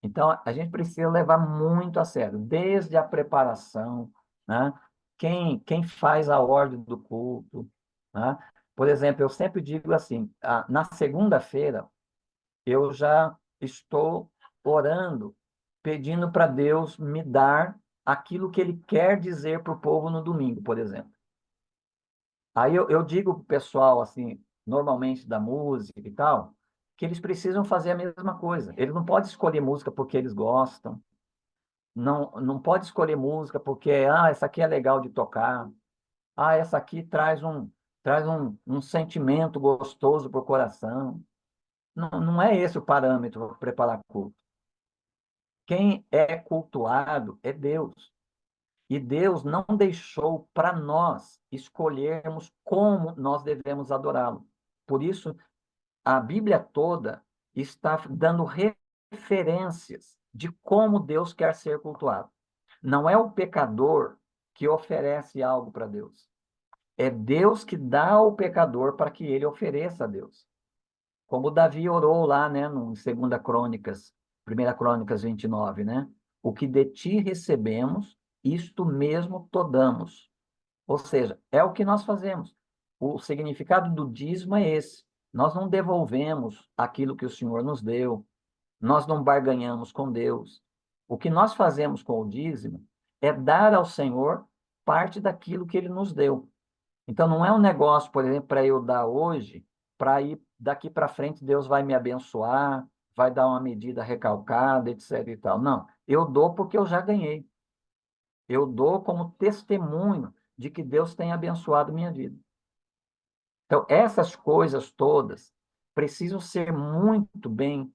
Então, a gente precisa levar muito a sério, desde a preparação, né? Quem faz a ordem do culto. Né? Por exemplo, eu sempre digo assim, na segunda-feira, eu já estou orando, pedindo para Deus me dar aquilo que Ele quer dizer para o povo no domingo, por exemplo. Aí eu digo para o pessoal, assim, normalmente da música e tal, que eles precisam fazer a mesma coisa. Eles não podem escolher música porque eles gostam, não pode escolher música porque, essa aqui é legal de tocar, essa aqui traz um sentimento gostoso para o coração. Não é esse o parâmetro para preparar culto. Quem é cultuado é Deus. E Deus não deixou para nós escolhermos como nós devemos adorá-lo. Por isso, a Bíblia toda está dando referências de como Deus quer ser cultuado. Não é o pecador que oferece algo para Deus. É Deus que dá ao pecador para que ele ofereça a Deus. Como Davi orou lá, né, no 2 Crônicas, 1 Crônicas 29, né? O que de ti recebemos, isto mesmo te damos. Ou seja, é o que nós fazemos. O significado do dízimo é esse. Nós não devolvemos aquilo que o Senhor nos deu, nós não barganhamos com Deus. O que nós fazemos com o dízimo é dar ao Senhor parte daquilo que Ele nos deu. Então, não é um negócio, por exemplo, para eu dar hoje, para ir daqui para frente Deus vai me abençoar, vai dar uma medida recalcada, etc. e tal. Não, eu dou porque eu já ganhei. Eu dou como testemunho de que Deus tem abençoado minha vida. Então, essas coisas todas precisam ser muito bem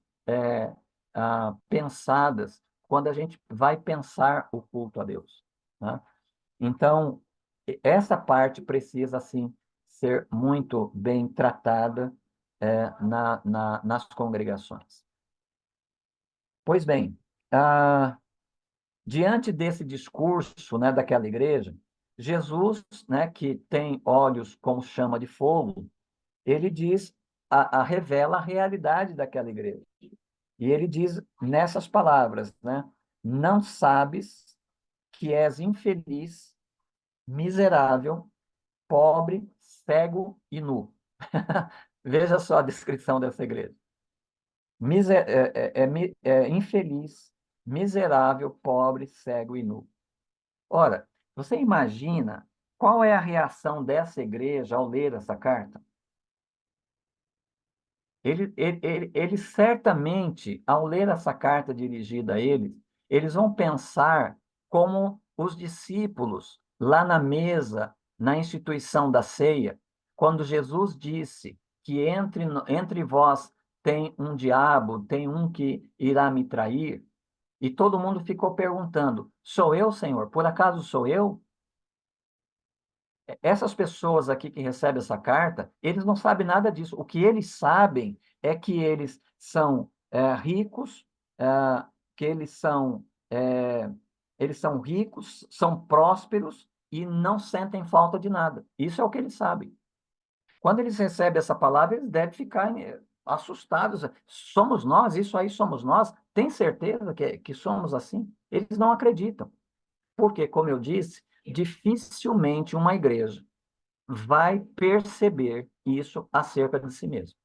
pensadas quando a gente vai pensar o culto a Deus. Né? Então, essa parte precisa, assim, ser muito bem tratada nas congregações. Pois bem, diante desse discurso, né, daquela igreja, Jesus, né, que tem olhos como chama de fogo, ele diz, revela a realidade daquela igreja. E ele diz nessas palavras, né, não sabes que és infeliz, miserável, pobre, cego e nu. Veja só a descrição dessa igreja. Infeliz, miserável, pobre, cego e nu. Ora, você imagina qual é a reação dessa igreja ao ler essa carta? Eles certamente, ao ler essa carta dirigida a eles, eles vão pensar como os discípulos lá na mesa, na instituição da ceia, quando Jesus disse que entre vós tem um diabo, tem um que irá me trair. E todo mundo ficou perguntando: sou eu, Senhor? Por acaso sou eu? Essas pessoas aqui que recebem essa carta, eles não sabem nada disso. O que eles sabem é que eles são ricos, que eles são ricos, são prósperos e não sentem falta de nada. Isso é o que eles sabem. Quando eles recebem essa palavra, eles devem ficar assustados. Somos nós? Isso aí somos nós? Tem certeza que somos assim? Eles não acreditam. Porque, como eu disse, dificilmente uma igreja vai perceber isso acerca de si mesma.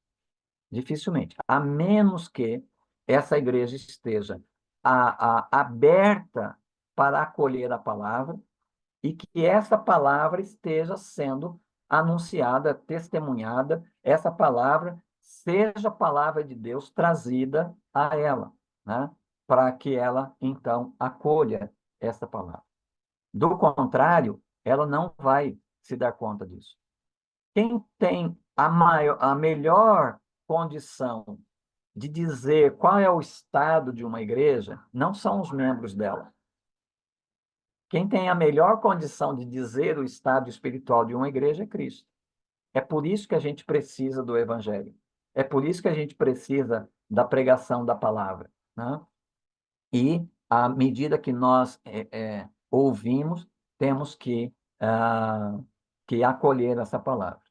Dificilmente. A menos que essa igreja esteja aberta para acolher a palavra e que essa palavra esteja sendo anunciada, testemunhada, essa palavra seja a palavra de Deus trazida a ela, né? Para que ela, então, acolha essa palavra. Do contrário, ela não vai se dar conta disso. Quem tem a melhor condição de dizer qual é o estado de uma igreja não são os membros dela. Quem tem a melhor condição de dizer o estado espiritual de uma igreja é Cristo. É por isso que a gente precisa do Evangelho. É por isso que a gente precisa da pregação da palavra, né? E, à medida que nós ouvimos, temos que acolher essa palavra.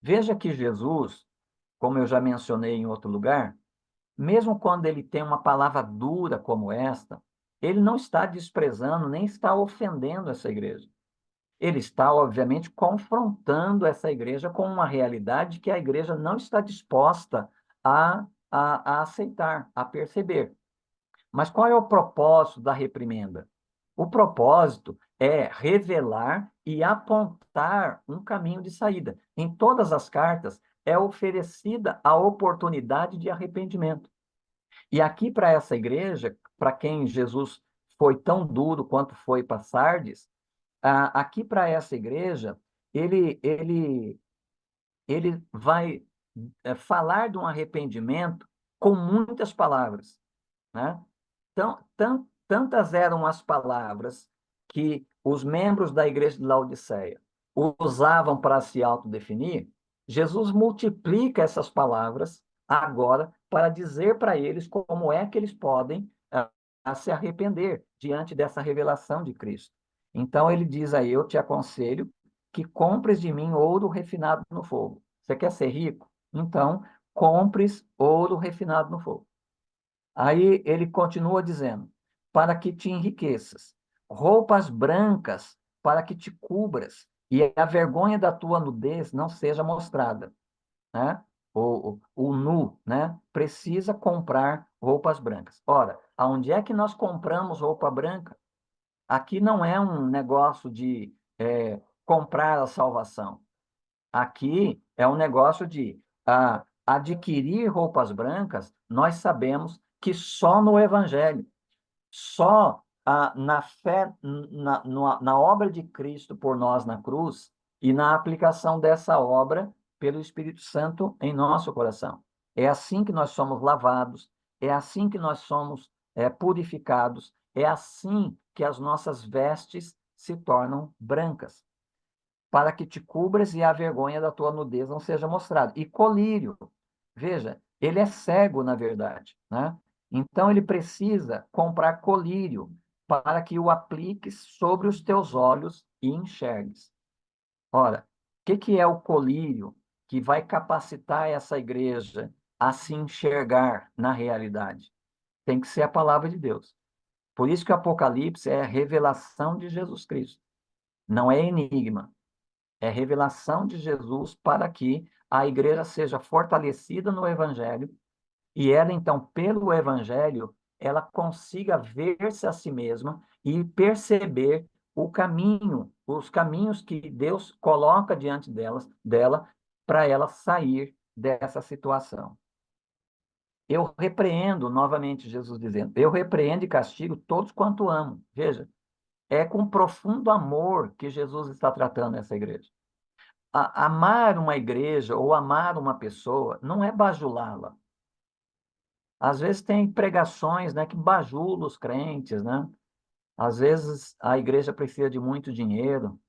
Veja que Jesus, como eu já mencionei em outro lugar, mesmo quando ele tem uma palavra dura como esta, ele não está desprezando, nem está ofendendo essa igreja. Ele está, obviamente, confrontando essa igreja com uma realidade que a igreja não está disposta a aceitar, a perceber. Mas qual é o propósito da reprimenda? O propósito é revelar e apontar um caminho de saída. Em todas as cartas é oferecida a oportunidade de arrependimento. E aqui para essa igreja, para quem Jesus foi tão duro quanto foi para Sardes, aqui para essa igreja, ele vai falar de um arrependimento com muitas palavras, né? Então, tantas eram as palavras que os membros da igreja de Laodiceia usavam para se autodefinir, Jesus multiplica essas palavras agora para dizer para eles como é que eles podem se arrepender diante dessa revelação de Cristo. Então, ele diz aí, eu te aconselho que compres de mim ouro refinado no fogo. Você quer ser rico? Então, compres ouro refinado no fogo. Aí ele continua dizendo, para que te enriqueças, roupas brancas para que te cubras, e a vergonha da tua nudez não seja mostrada, né? O nu, né? Precisa comprar roupas brancas. Ora, aonde é que nós compramos roupa branca? Aqui não é um negócio de comprar a salvação. Aqui é um negócio de adquirir roupas brancas, nós sabemos que só no Evangelho, só na fé, na obra de Cristo por nós na cruz e na aplicação dessa obra pelo Espírito Santo em nosso coração. É assim que nós somos lavados, é assim que nós somos purificados, é assim que as nossas vestes se tornam brancas, para que te cubras e a vergonha da tua nudez não seja mostrada. E colírio, veja, ele é cego, na verdade, né? Então, ele precisa comprar colírio para que o apliques sobre os teus olhos e enxergues. Ora, o que é o colírio que vai capacitar essa igreja a se enxergar na realidade? Tem que ser a palavra de Deus. Por isso que o Apocalipse é a revelação de Jesus Cristo. Não é enigma. É revelação de Jesus para que a igreja seja fortalecida no Evangelho e ela, então, pelo Evangelho, ela consiga ver-se a si mesma e perceber os caminhos que Deus coloca diante dela para ela sair dessa situação. Eu repreendo, novamente Jesus dizendo, eu repreendo e castigo todos quanto amo. Veja, é com profundo amor que Jesus está tratando essa igreja. Amar uma igreja ou amar uma pessoa não é bajulá-la. Às vezes tem pregações, né, que bajulam os crentes, né? Às vezes a igreja precisa de muito dinheiro,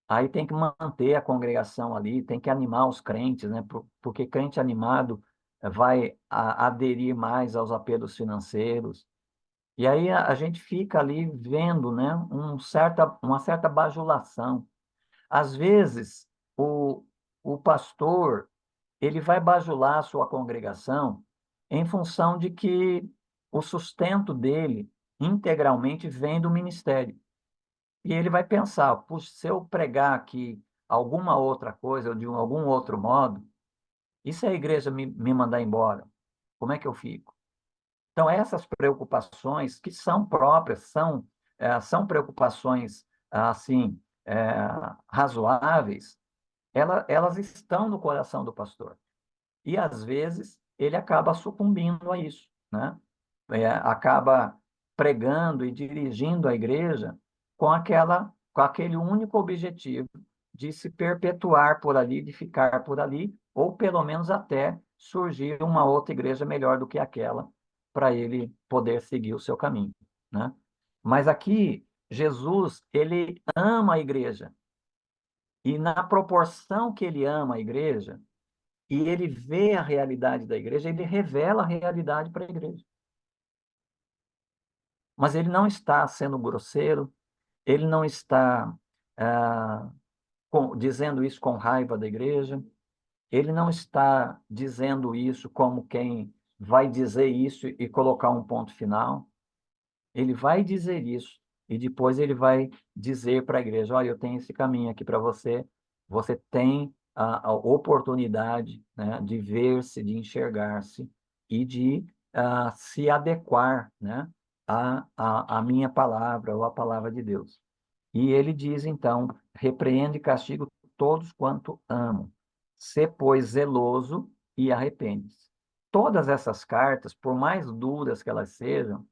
aí tem que manter a congregação ali, tem que animar os crentes, né? Porque crente animado vai aderir mais aos apelos financeiros. E aí a gente fica ali vendo, né, uma certa bajulação. Às vezes, o pastor, ele vai bajular a sua congregação em função de que o sustento dele integralmente vem do ministério. E ele vai pensar, puxa, se eu pregar aqui alguma outra coisa, ou de algum outro modo, e se a igreja me mandar embora? Como é que eu fico? Então, essas preocupações que são próprias, são preocupações, assim, razoáveis, elas estão no coração do pastor. E, às vezes, ele acaba sucumbindo a isso, né? Acaba pregando e dirigindo a igreja com aquele único objetivo de se perpetuar por ali, de ficar por ali, ou pelo menos até surgir uma outra igreja melhor do que aquela, para ele poder seguir o seu caminho, né? Mas aqui, Jesus, ele ama a igreja. E na proporção que ele ama a igreja, e ele vê a realidade da igreja, ele revela a realidade para a igreja. Mas ele não está sendo grosseiro, ele não está ah, dizendo isso com raiva da igreja, ele não está dizendo isso como quem vai dizer isso e colocar um ponto final. Ele vai dizer isso e depois ele vai dizer para a igreja: olha, eu tenho esse caminho aqui para você, você tem a oportunidade, né, de ver-se, de enxergar-se e de se adequar, né, à minha palavra ou à palavra de Deus. E ele diz, então, repreende e castigo todos quanto amam. Sê, pois, zeloso e arrepende-se. Todas essas cartas, por mais duras que elas sejam,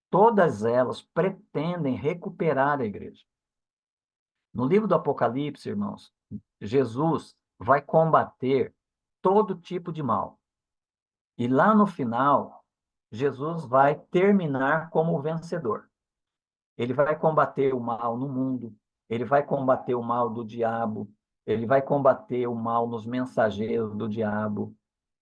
todas elas pretendem recuperar a igreja. No livro do Apocalipse, irmãos, Jesus vai combater todo tipo de mal. E lá no final, Jesus vai terminar como o vencedor. Ele vai combater o mal no mundo, ele vai combater o mal do diabo, ele vai combater o mal nos mensageiros do diabo,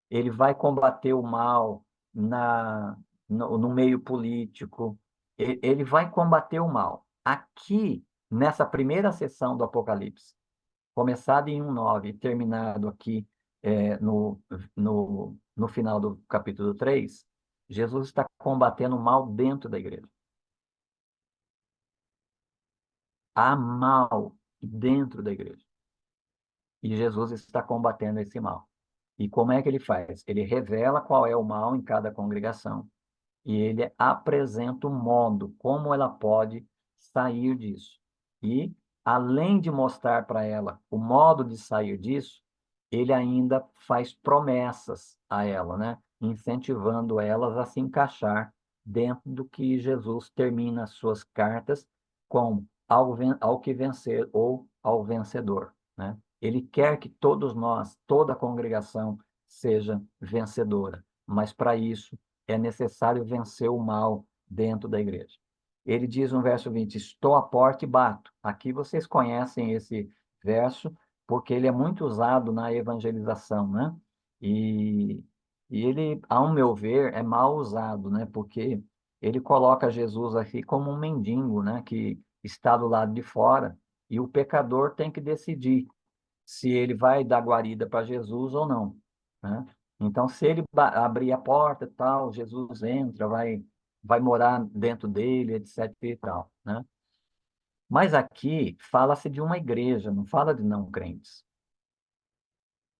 ele vai combater o mal no meio político, ele vai combater o mal. Aqui, nessa primeira sessão do Apocalipse, começada em 1:9 e terminado aqui no final do capítulo 3, Jesus está combatendo o mal dentro da igreja. Há mal dentro da igreja. E Jesus está combatendo esse mal. E como é que ele faz? Ele revela qual é o mal em cada congregação e ele apresenta o modo como ela pode sair disso. E, além de mostrar para ela o modo de sair disso, ele ainda faz promessas a ela, né? Incentivando elas a se encaixar dentro do que Jesus termina as suas cartas com ao que vencer ou ao vencedor, né? Ele quer que todos nós, toda a congregação, seja vencedora, mas para isso é necessário vencer o mal dentro da igreja. Ele diz no verso 20: estou à porta e bato. Aqui vocês conhecem esse verso, porque ele é muito usado na evangelização, né? E, e ele, ao meu ver, é mal usado, né? Porque ele coloca Jesus aqui como um mendigo, né? Que está do lado de fora, e o pecador tem que decidir se ele vai dar guarida para Jesus ou não, né? Então, se ele abrir a porta e tal, Jesus entra, vai morar dentro dele, etc e tal, né? Mas aqui fala-se de uma igreja, não fala de não crentes.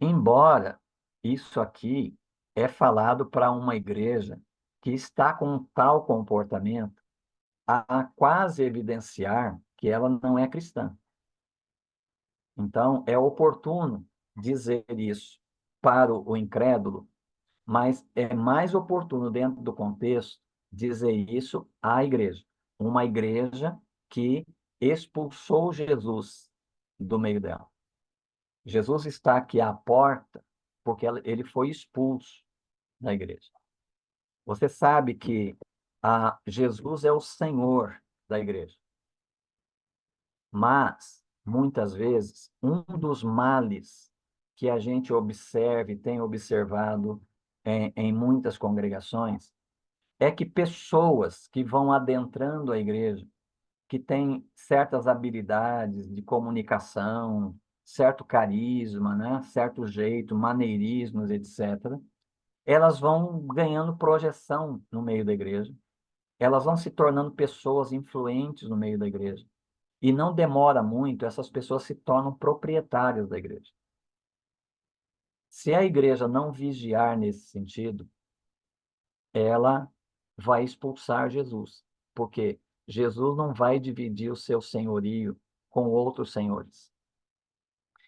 Embora isso aqui é falado para uma igreja que está com um tal comportamento a quase evidenciar que ela não é cristã. Então, é oportuno dizer isso para o incrédulo, mas é mais oportuno, dentro do contexto, dizer isso à igreja. Uma igreja que expulsou Jesus do meio dela. Jesus está aqui à porta porque ele foi expulso da igreja. Você sabe que Jesus é o Senhor da igreja. Mas, muitas vezes, um dos males que a gente observa e tem observado em muitas congregações é que pessoas que vão adentrando a igreja, que têm certas habilidades de comunicação, certo carisma, né? Certo jeito, maneirismos, etc., elas vão ganhando projeção no meio da igreja, elas vão se tornando pessoas influentes no meio da igreja. E não demora muito, essas pessoas se tornam proprietárias da igreja. Se a igreja não vigiar nesse sentido, ela vai expulsar Jesus, porque Jesus não vai dividir o seu senhorio com outros senhores.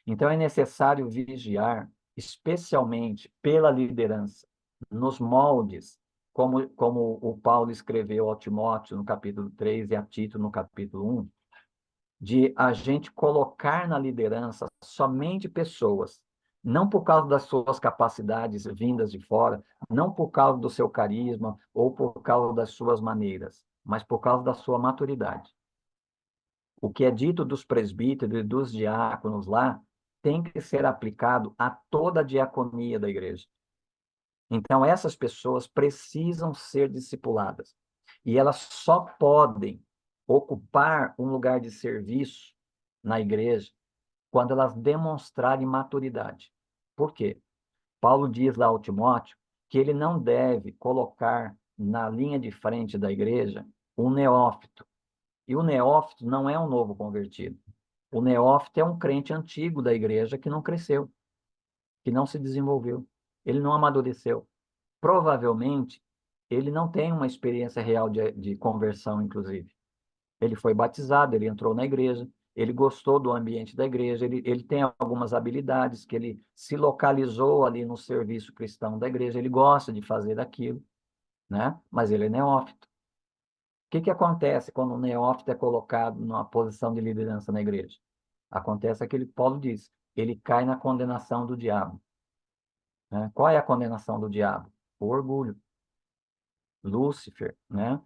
Então é necessário vigiar, especialmente pela liderança, nos moldes, como o Paulo escreveu ao Timóteo no capítulo 3 e a Tito no capítulo 1, de a gente colocar na liderança somente pessoas, não por causa das suas capacidades vindas de fora, não por causa do seu carisma ou por causa das suas maneiras, mas por causa da sua maturidade. O que é dito dos presbíteros e dos diáconos lá tem que ser aplicado a toda a diaconia da igreja. Então, essas pessoas precisam ser discipuladas. E elas só podem ocupar um lugar de serviço na igreja quando elas demonstrarem maturidade. Por quê? Paulo diz lá ao Timóteo que ele não deve colocar na linha de frente da igreja um neófito. E o neófito não é um novo convertido. O neófito é um crente antigo da igreja que não cresceu, que não se desenvolveu. Ele não amadureceu. Provavelmente, ele não tem uma experiência real de conversão, inclusive. Ele foi batizado, ele entrou na igreja, ele gostou do ambiente da igreja, ele tem algumas habilidades que ele se localizou ali no serviço cristão da igreja, ele gosta de fazer aquilo, né? Mas ele é neófito. O que acontece quando o neófito é colocado numa posição de liderança na igreja? Acontece aquilo que Paulo diz, ele cai na condenação do diabo, né? Qual é a condenação do diabo? O orgulho. Lúcifer, né?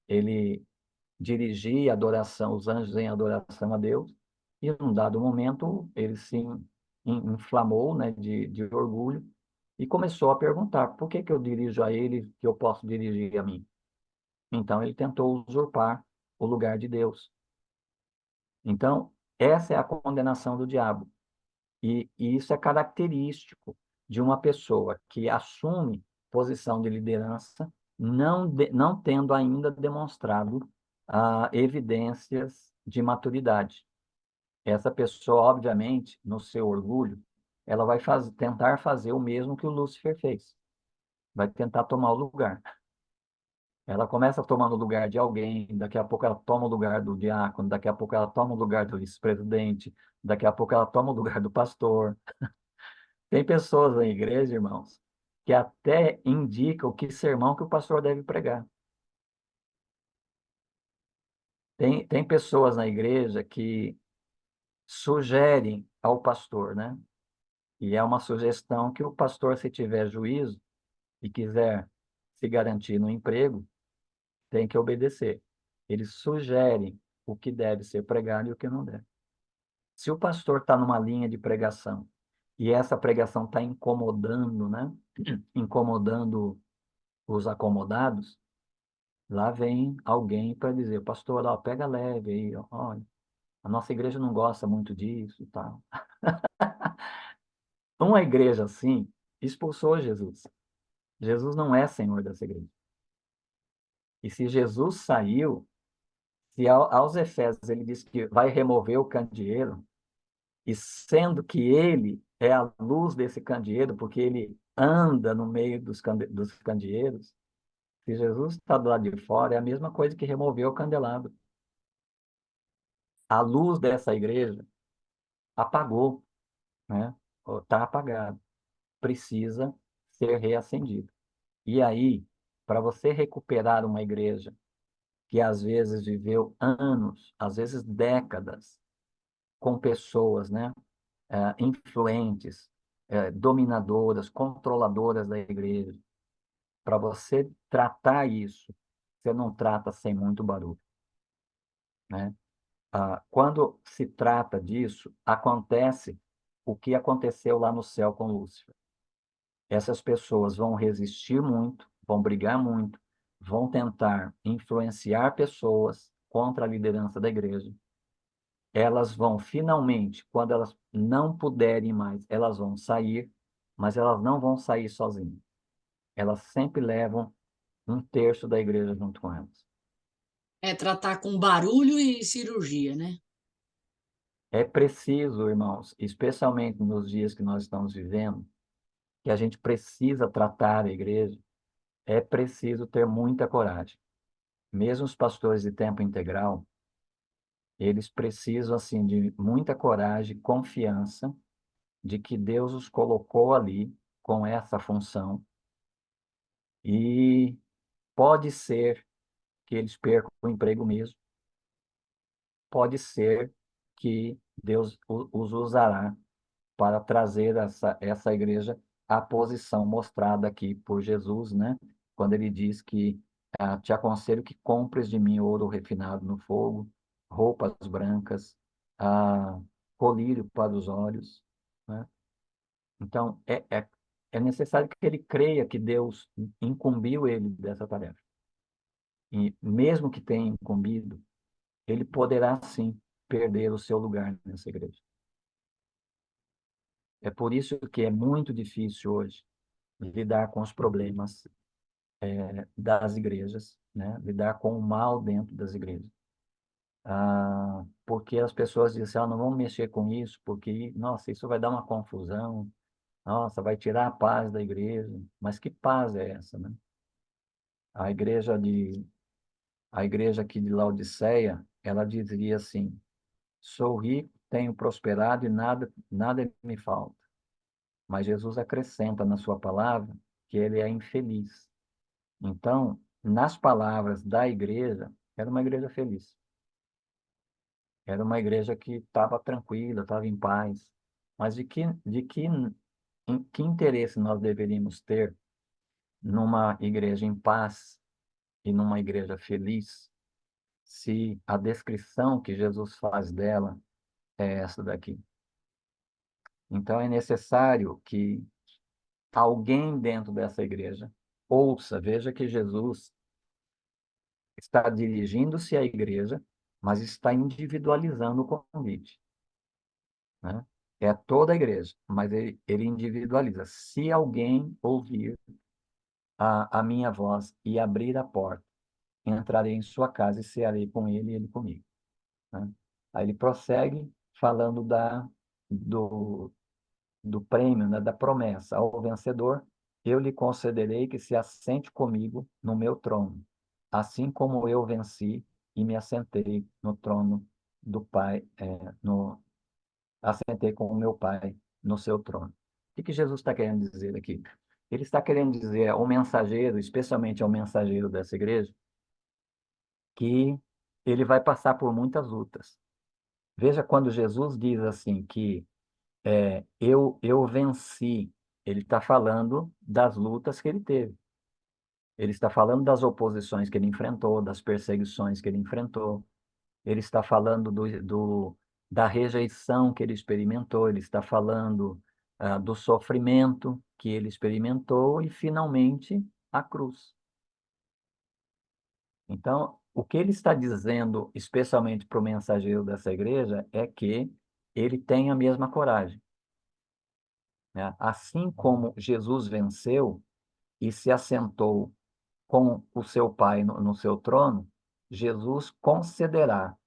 Ele dirigia a adoração, os anjos em adoração a Deus, e num dado momento ele se inflamou, né, de orgulho e começou a perguntar: por que eu dirijo a ele que eu posso dirigir a mim? Então ele tentou usurpar o lugar de Deus. Então, essa é a condenação do diabo. E isso é característico de uma pessoa que assume posição de liderança, não tendo ainda demonstrado evidências de maturidade. Essa pessoa, obviamente, no seu orgulho, ela vai tentar fazer o mesmo que o Lúcifer fez. Vai tentar tomar o lugar. Ela começa tomando o lugar de alguém, daqui a pouco ela toma o lugar do diácono, daqui a pouco ela toma o lugar do vice-presidente, daqui a pouco ela toma o lugar do pastor. Tem pessoas na igreja, irmãos, que até indicam que sermão que o pastor deve pregar. Tem pessoas na igreja que sugerem ao pastor, né? E é uma sugestão que o pastor, se tiver juízo e quiser se garantir no emprego, tem que obedecer. Eles sugerem o que deve ser pregado e o que não deve. Se o pastor está numa linha de pregação e essa pregação está incomodando, né? Incomodando os acomodados, lá vem alguém para dizer: pastor, ó, pega leve aí, ó, olha, a nossa igreja não gosta muito disso e tal. Uma igreja assim expulsou Jesus. Jesus não é senhor dessa igreja. E se Jesus saiu, se aos Efésios ele diz que vai remover o candeeiro, e sendo que ele é a luz desse candeeiro, porque ele anda no meio dos candeeiros, se Jesus está do lado de fora, é a mesma coisa que remover o candelabro. A luz dessa igreja apagou, né? Está apagado. Precisa ser reacendido. E aí, para você recuperar uma igreja que às vezes viveu anos, às vezes décadas, com pessoas, né, influentes, dominadoras, controladoras da igreja, para você tratar isso, você não trata sem muito barulho, né? Quando se trata disso, acontece o que aconteceu lá no céu com Lúcifer. Essas pessoas vão resistir muito, vão brigar muito, vão tentar influenciar pessoas contra a liderança da igreja. Elas vão finalmente, quando elas não puderem mais, elas vão sair, mas elas não vão sair sozinhas. Elas sempre levam um terço da igreja junto com elas. É tratar com barulho e cirurgia, né? É preciso, irmãos, especialmente nos dias que nós estamos vivendo, que a gente precisa tratar a igreja, é preciso ter muita coragem. Mesmo os pastores de tempo integral, eles precisam, assim, de muita coragem, confiança de que Deus os colocou ali com essa função e pode ser que eles percam o emprego mesmo, pode ser que Deus os usará para trazer essa igreja à posição mostrada aqui por Jesus, né? Quando ele diz que te aconselho que compres de mim ouro refinado no fogo, roupas brancas, colírio para os olhos, né? Então, é necessário que ele creia que Deus incumbiu ele dessa tarefa. E mesmo que tenha incumbido, ele poderá sim perder o seu lugar nessa igreja. É por isso que é muito difícil hoje lidar com os problemas das igrejas, né? Lidar com o mal dentro das igrejas. Porque as pessoas dizem, não vamos mexer com isso, porque, nossa, isso vai dar uma confusão, nossa, vai tirar a paz da igreja. Mas que paz é essa, né? A igreja de, a igreja aqui de Laodiceia, ela dizia assim, sou rico, tenho prosperado e nada me falta. Mas Jesus acrescenta na sua palavra que ele é infeliz. Então, nas palavras da igreja, era uma igreja feliz. Era uma igreja que estava tranquila, estava em paz. Mas que interesse nós deveríamos ter numa igreja em paz e numa igreja feliz, se a descrição que Jesus faz dela é essa daqui? Então, é necessário que alguém dentro dessa igreja ouça, veja que Jesus está dirigindo-se à igreja, mas está individualizando o convite, né? É toda a igreja, mas ele individualiza. Se alguém ouvir a minha voz e abrir a porta, entrarei em sua casa e cearei com ele e ele comigo, né? Aí ele prossegue falando do, do prêmio, né, da promessa. Ao vencedor, eu lhe concederei que se assente comigo no meu trono, assim como eu venci e me assentei no trono do Pai, assentei com o meu Pai no seu trono. O que Jesus está querendo dizer aqui? Ele está querendo dizer ao mensageiro, especialmente ao mensageiro dessa igreja, que ele vai passar por muitas lutas. Veja quando Jesus diz assim que eu venci. Ele está falando das lutas que ele teve. Ele está falando das oposições que ele enfrentou, das perseguições que ele enfrentou. Ele está falando da rejeição que ele experimentou. Ele está falando do sofrimento que ele experimentou e, finalmente, a cruz. Então, o que ele está dizendo, especialmente para o mensageiro dessa igreja, é que ele tem a mesma coragem, né? Assim como Jesus venceu e se assentou com o seu Pai no seu trono, Jesus concederá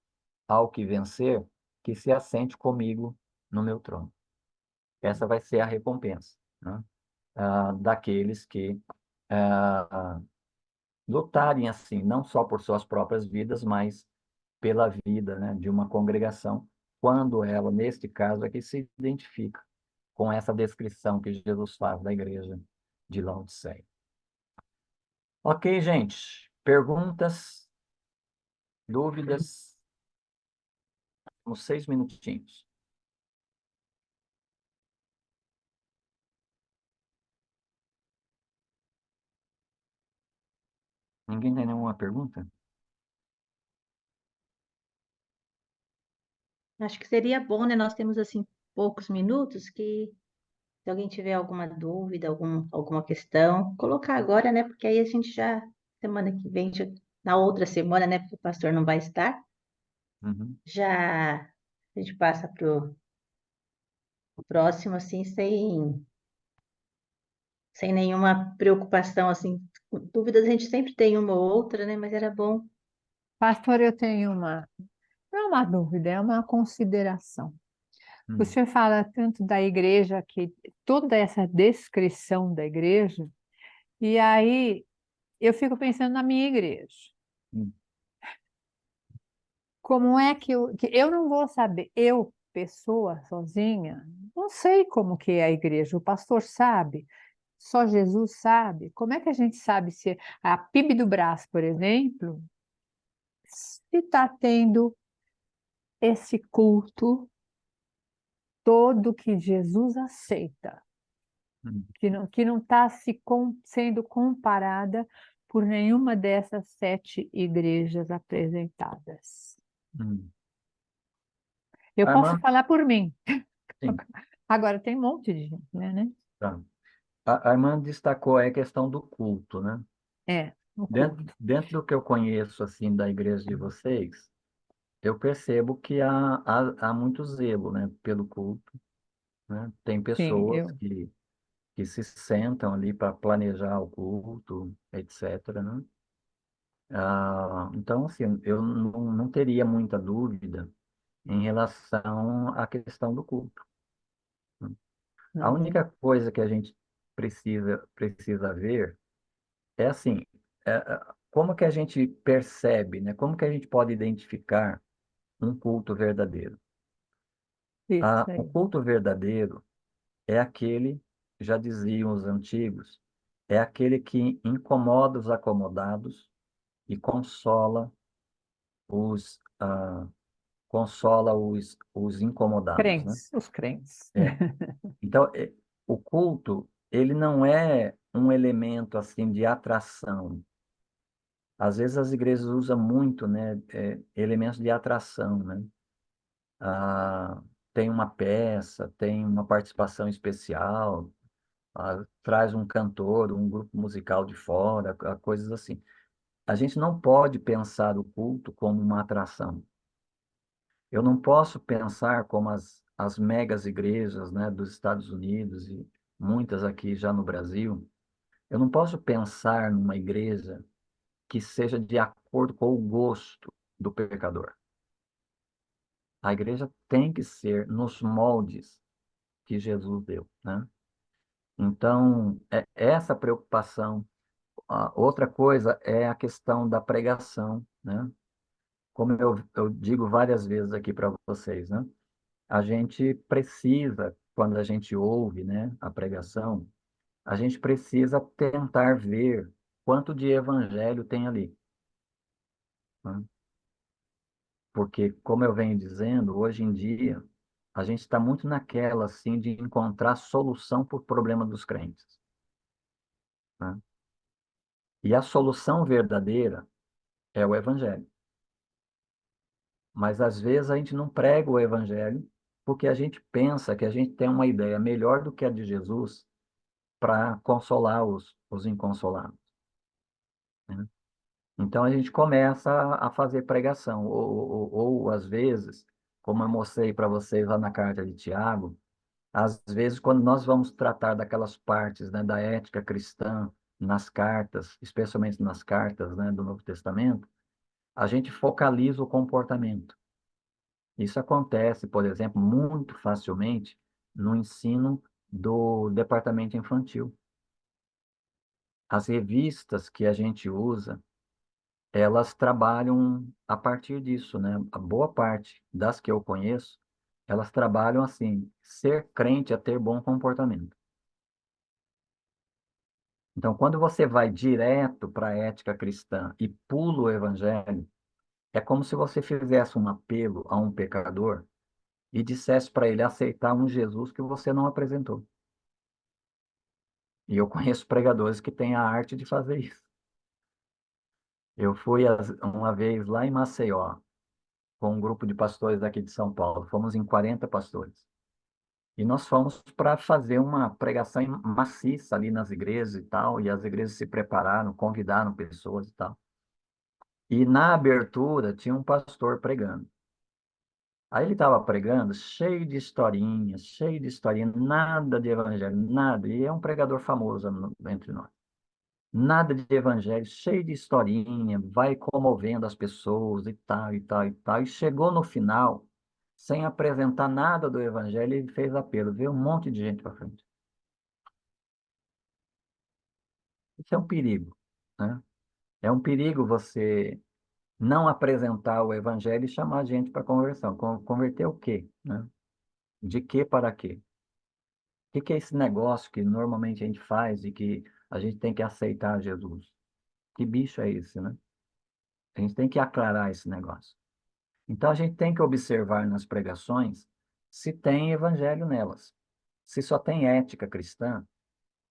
ao que vencer que se assente comigo no meu trono. Essa vai ser a recompensa, né? Daqueles que lutarem assim, não só por suas próprias vidas, mas pela vida, né, de uma congregação, quando ela, neste caso aqui, se identifica com essa descrição que Jesus faz da igreja de Laodiceia. Ok, gente. Perguntas, dúvidas? Uns 6 minutinhos. Ninguém tem nenhuma pergunta? Acho que seria bom, né? Nós temos assim poucos minutos que se alguém tiver alguma dúvida, alguma questão, colocar agora, né? Porque aí a gente já, semana que vem, na outra semana, né? Porque o pastor não vai estar, Uhum. já a gente passa para o próximo, assim, sem nenhuma preocupação, assim. Dúvidas a gente sempre tem uma ou outra, né? Mas era bom. Pastor, eu tenho não é uma dúvida, é uma consideração. O Hum, senhor fala tanto da igreja, que toda essa descrição da igreja, e aí eu fico pensando na minha igreja. hum, Como é que eu não vou saber, eu, pessoa sozinha, não sei como que é a igreja, o pastor sabe, só Jesus sabe. Como é que a gente sabe se a PIB do Brás, por exemplo, se está tendo esse culto todo que Jesus aceita, hum, que não está sendo comparada por nenhuma dessas 7 igrejas apresentadas. hum. Eu A posso irmã, falar por mim. sim, Agora tem um monte de gente, né? tá. A irmã destacou aí a questão do culto, né? É, no Dentro, culto. dentro do que eu conheço, assim, da igreja de vocês, eu percebo que há muito zelo, né, pelo culto, né? Tem Sim, pessoas eu. que se sentam ali para planejar o culto, etc., né? Então, assim, eu não teria muita dúvida em relação à questão do culto, né? A Uhum. única coisa que a gente precisa ver é assim, como que a gente percebe, né? Como que a gente pode identificar um culto verdadeiro? Isso O aí. culto verdadeiro é aquele, já diziam os antigos, é aquele que incomoda os acomodados e os, ah, consola os incomodados, né? Crentes, os crentes. É. Então, o culto, ele não é um elemento assim de atração. Às vezes as igrejas usam muito, né, elementos de atração, né? Tem uma peça, tem uma participação especial, traz um cantor, um grupo musical de fora, coisas assim. A gente não pode pensar o culto como uma atração. Eu não posso pensar como as megas igrejas, né, dos Estados Unidos e muitas aqui já no Brasil. Eu não posso pensar numa igreja que seja de acordo com o gosto do pecador. A igreja tem que ser nos moldes que Jesus deu, né? Então, essa preocupação. Outra coisa é a questão da pregação, né? Como eu digo várias vezes aqui para vocês, né? A gente precisa, quando a gente ouve, né, a pregação, a gente precisa tentar ver quanto de evangelho tem ali, né? Porque, como eu venho dizendo, hoje em dia, a gente está muito naquela, assim, de encontrar solução para o problema dos crentes, né? E a solução verdadeira é o evangelho. Mas, às vezes, a gente não prega o evangelho porque a gente pensa que a gente tem uma ideia melhor do que a de Jesus para consolar os inconsolados, né? Então, a gente começa a fazer pregação, ou, às vezes, como eu mostrei para vocês lá na carta de Tiago, às vezes, quando nós vamos tratar daquelas partes, né, da ética cristã nas cartas, especialmente nas cartas, né, do Novo Testamento, a gente focaliza o comportamento. Isso acontece, por exemplo, muito facilmente no ensino do departamento infantil. As revistas que a gente usa, elas trabalham a partir disso, né? A boa parte das que eu conheço, elas trabalham assim, ser crente é ter bom comportamento. Então, quando você vai direto para a ética cristã e pula o evangelho, é como se você fizesse um apelo a um pecador e dissesse para ele aceitar um Jesus que você não apresentou. E eu conheço pregadores que têm a arte de fazer isso. Eu fui uma vez lá em Maceió, com um grupo de pastores daqui de São Paulo. Fomos em 40 pastores. E nós fomos para fazer uma pregação maciça ali nas igrejas e tal, e as igrejas se prepararam, convidaram pessoas e tal. E na abertura tinha um pastor pregando. Aí ele estava pregando cheio de historinha, nada de evangelho, nada. E é um pregador famoso entre nós. Nada de evangelho, cheio de historinha, vai comovendo as pessoas e tal, e tal, e tal. E chegou no final, sem apresentar nada do evangelho, ele fez apelo, veio um monte de gente para frente. Isso é um perigo, né? É um perigo você não apresentar o evangelho e chamar a gente para conversão. Converter o quê, né? De quê para quê? O que que é esse negócio que normalmente a gente faz e que a gente tem que aceitar Jesus? Que bicho é esse, né? A gente tem que aclarar esse negócio. Então, a gente tem que observar nas pregações se tem evangelho nelas. Se só tem ética cristã,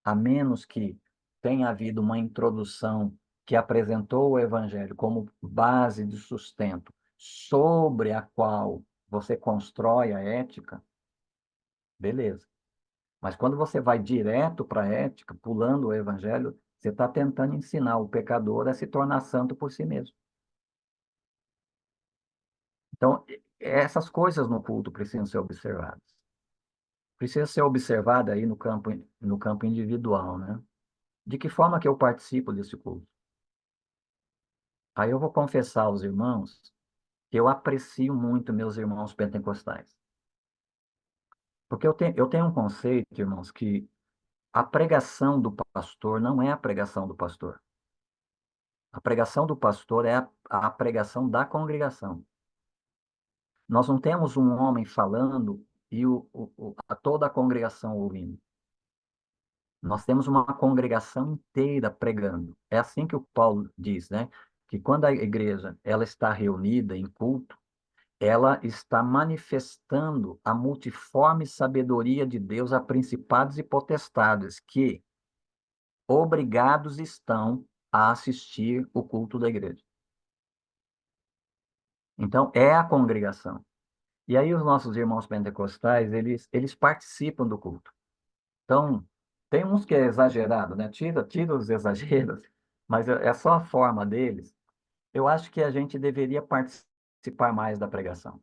a menos que tenha havido uma introdução que apresentou o evangelho como base de sustento sobre a qual você constrói a ética, beleza. Mas quando você vai direto para a ética, pulando o evangelho, você está tentando ensinar o pecador a se tornar santo por si mesmo. Então, essas coisas no culto precisam ser observadas. Precisa ser observada aí no campo individual, né? De que forma que eu participo desse culto? Aí eu vou confessar aos irmãos que eu aprecio muito meus irmãos pentecostais. Porque eu tenho um conceito, irmãos, que a pregação do pastor não é a pregação do pastor. A pregação do pastor é a pregação da congregação. Nós não temos um homem falando e toda a congregação ouvindo. Nós temos uma congregação inteira pregando. É assim que o Paulo diz, né? Que quando a igreja ela está reunida em culto, ela está manifestando a multiforme sabedoria de Deus a principados e potestades que obrigados estão a assistir o culto da igreja. Então, é a congregação. E aí os nossos irmãos pentecostais, eles participam do culto. Então, tem uns que é exagerado, né? Tira os exageros, mas é só a forma deles. Eu acho que a gente deveria participar mais da pregação.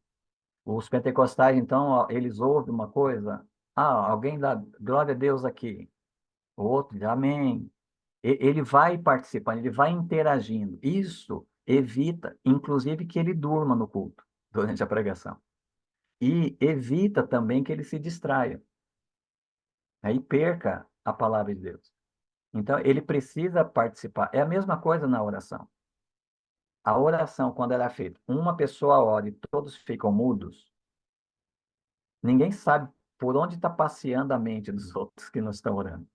Os pentecostais, então, ó, eles ouvem uma coisa, alguém dá glória a Deus aqui, o outro diz amém. Ele vai participando, ele vai interagindo. Isso evita, inclusive, que ele durma no culto durante a pregação. E evita também que ele se distraia, né, e perca a palavra de Deus. Então, ele precisa participar. É a mesma coisa na oração. A oração, quando ela é feita, uma pessoa ora e todos ficam mudos, ninguém sabe por onde está passeando a mente dos outros que não estão orando.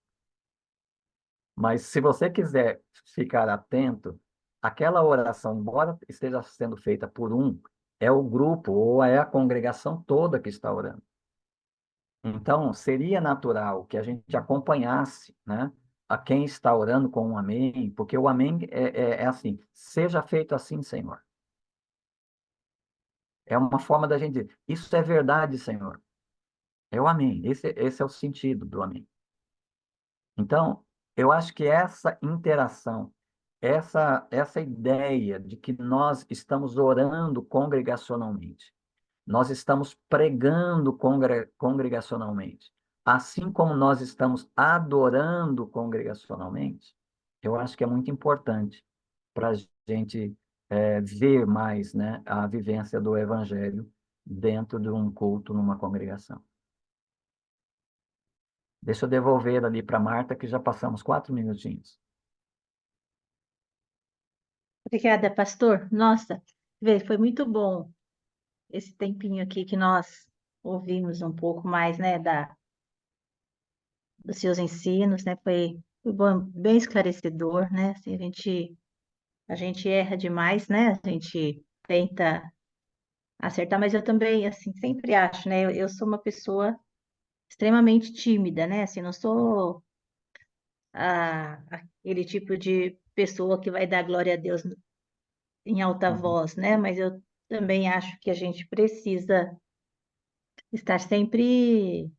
Mas se você quiser ficar atento, aquela oração, embora esteja sendo feita por um, é o grupo ou é a congregação toda que está orando. Então, seria natural que a gente acompanhasse, né, a quem está orando com um amém, porque o amém é assim, seja feito assim, Senhor. É uma forma da gente dizer, isso é verdade, Senhor. É o amém, esse é o sentido do amém. Então, eu acho que essa interação, essa ideia de que nós estamos orando congregacionalmente, nós estamos pregando congregacionalmente, assim como nós estamos adorando congregacionalmente, eu acho que é muito importante para a gente ver mais, né, a vivência do evangelho dentro de um culto, numa congregação. Deixa eu devolver ali para Marta, que já passamos 4 minutinhos. Obrigada, pastor. Nossa, foi muito bom esse tempinho aqui que nós ouvimos um pouco mais, né, dos seus ensinos, né? Foi bom, bem esclarecedor, né? Assim, a gente erra demais, né? A gente tenta acertar, mas eu também, assim, sempre acho, né? Eu sou uma pessoa extremamente tímida, né? Assim, não sou aquele tipo de pessoa que vai dar glória a Deus em alta Uhum. voz, né? Mas eu também acho que a gente precisa estar sempre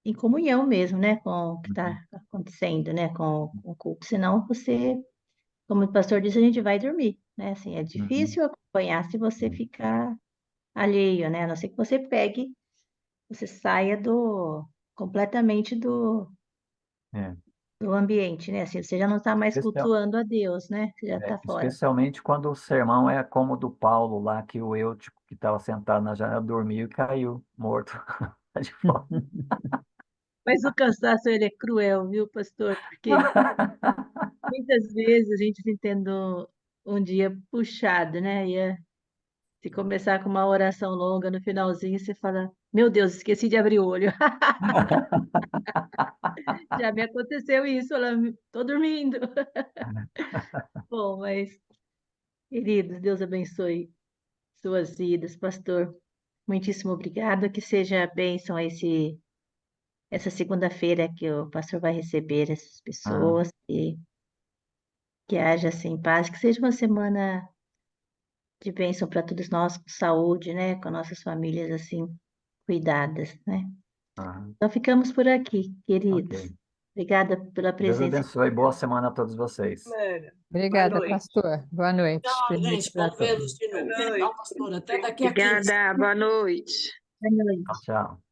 em comunhão mesmo, né? Com o que está acontecendo, né? Com o culto. Senão você, como o pastor disse, a gente vai dormir, né? Assim, é Uhum. difícil acompanhar se você ficar alheio, né? A não ser que você pegue, você saia completamente É. do ambiente, né? Assim, você já não está mais Especial- cultuando a Deus, né? Você já está fora. Especialmente quando o sermão é como o do Paulo lá, que o Eutico, que estava sentado na janela, dormiu e caiu morto de fome. Mas o cansaço, ele é cruel, viu, pastor? Porque muitas vezes a gente se tendo um dia puxado, né? Se começar com uma oração longa no finalzinho, você fala, meu Deus, esqueci de abrir o olho. Já me aconteceu isso, tô dormindo. Bom, mas, queridos, Deus abençoe suas vidas, pastor. Muitíssimo obrigado. Que seja bênção essa segunda-feira que o pastor vai receber essas Ah, pessoas e que haja assim paz, que seja uma semana de bênção para todos nós, com saúde, né? Com nossas famílias assim cuidadas, né? ah, Então ficamos por aqui, queridos. ok. Obrigada pela Deus presença. abençoe. Boa semana a todos vocês. Boa Obrigada, noite. pastor. Boa noite. Tchau, Boa noite gente. para Bom todos. vê-los de novo. Tchau, pastor. Até daqui a 15. Obrigada, boa noite. Boa noite. Tchau, tchau.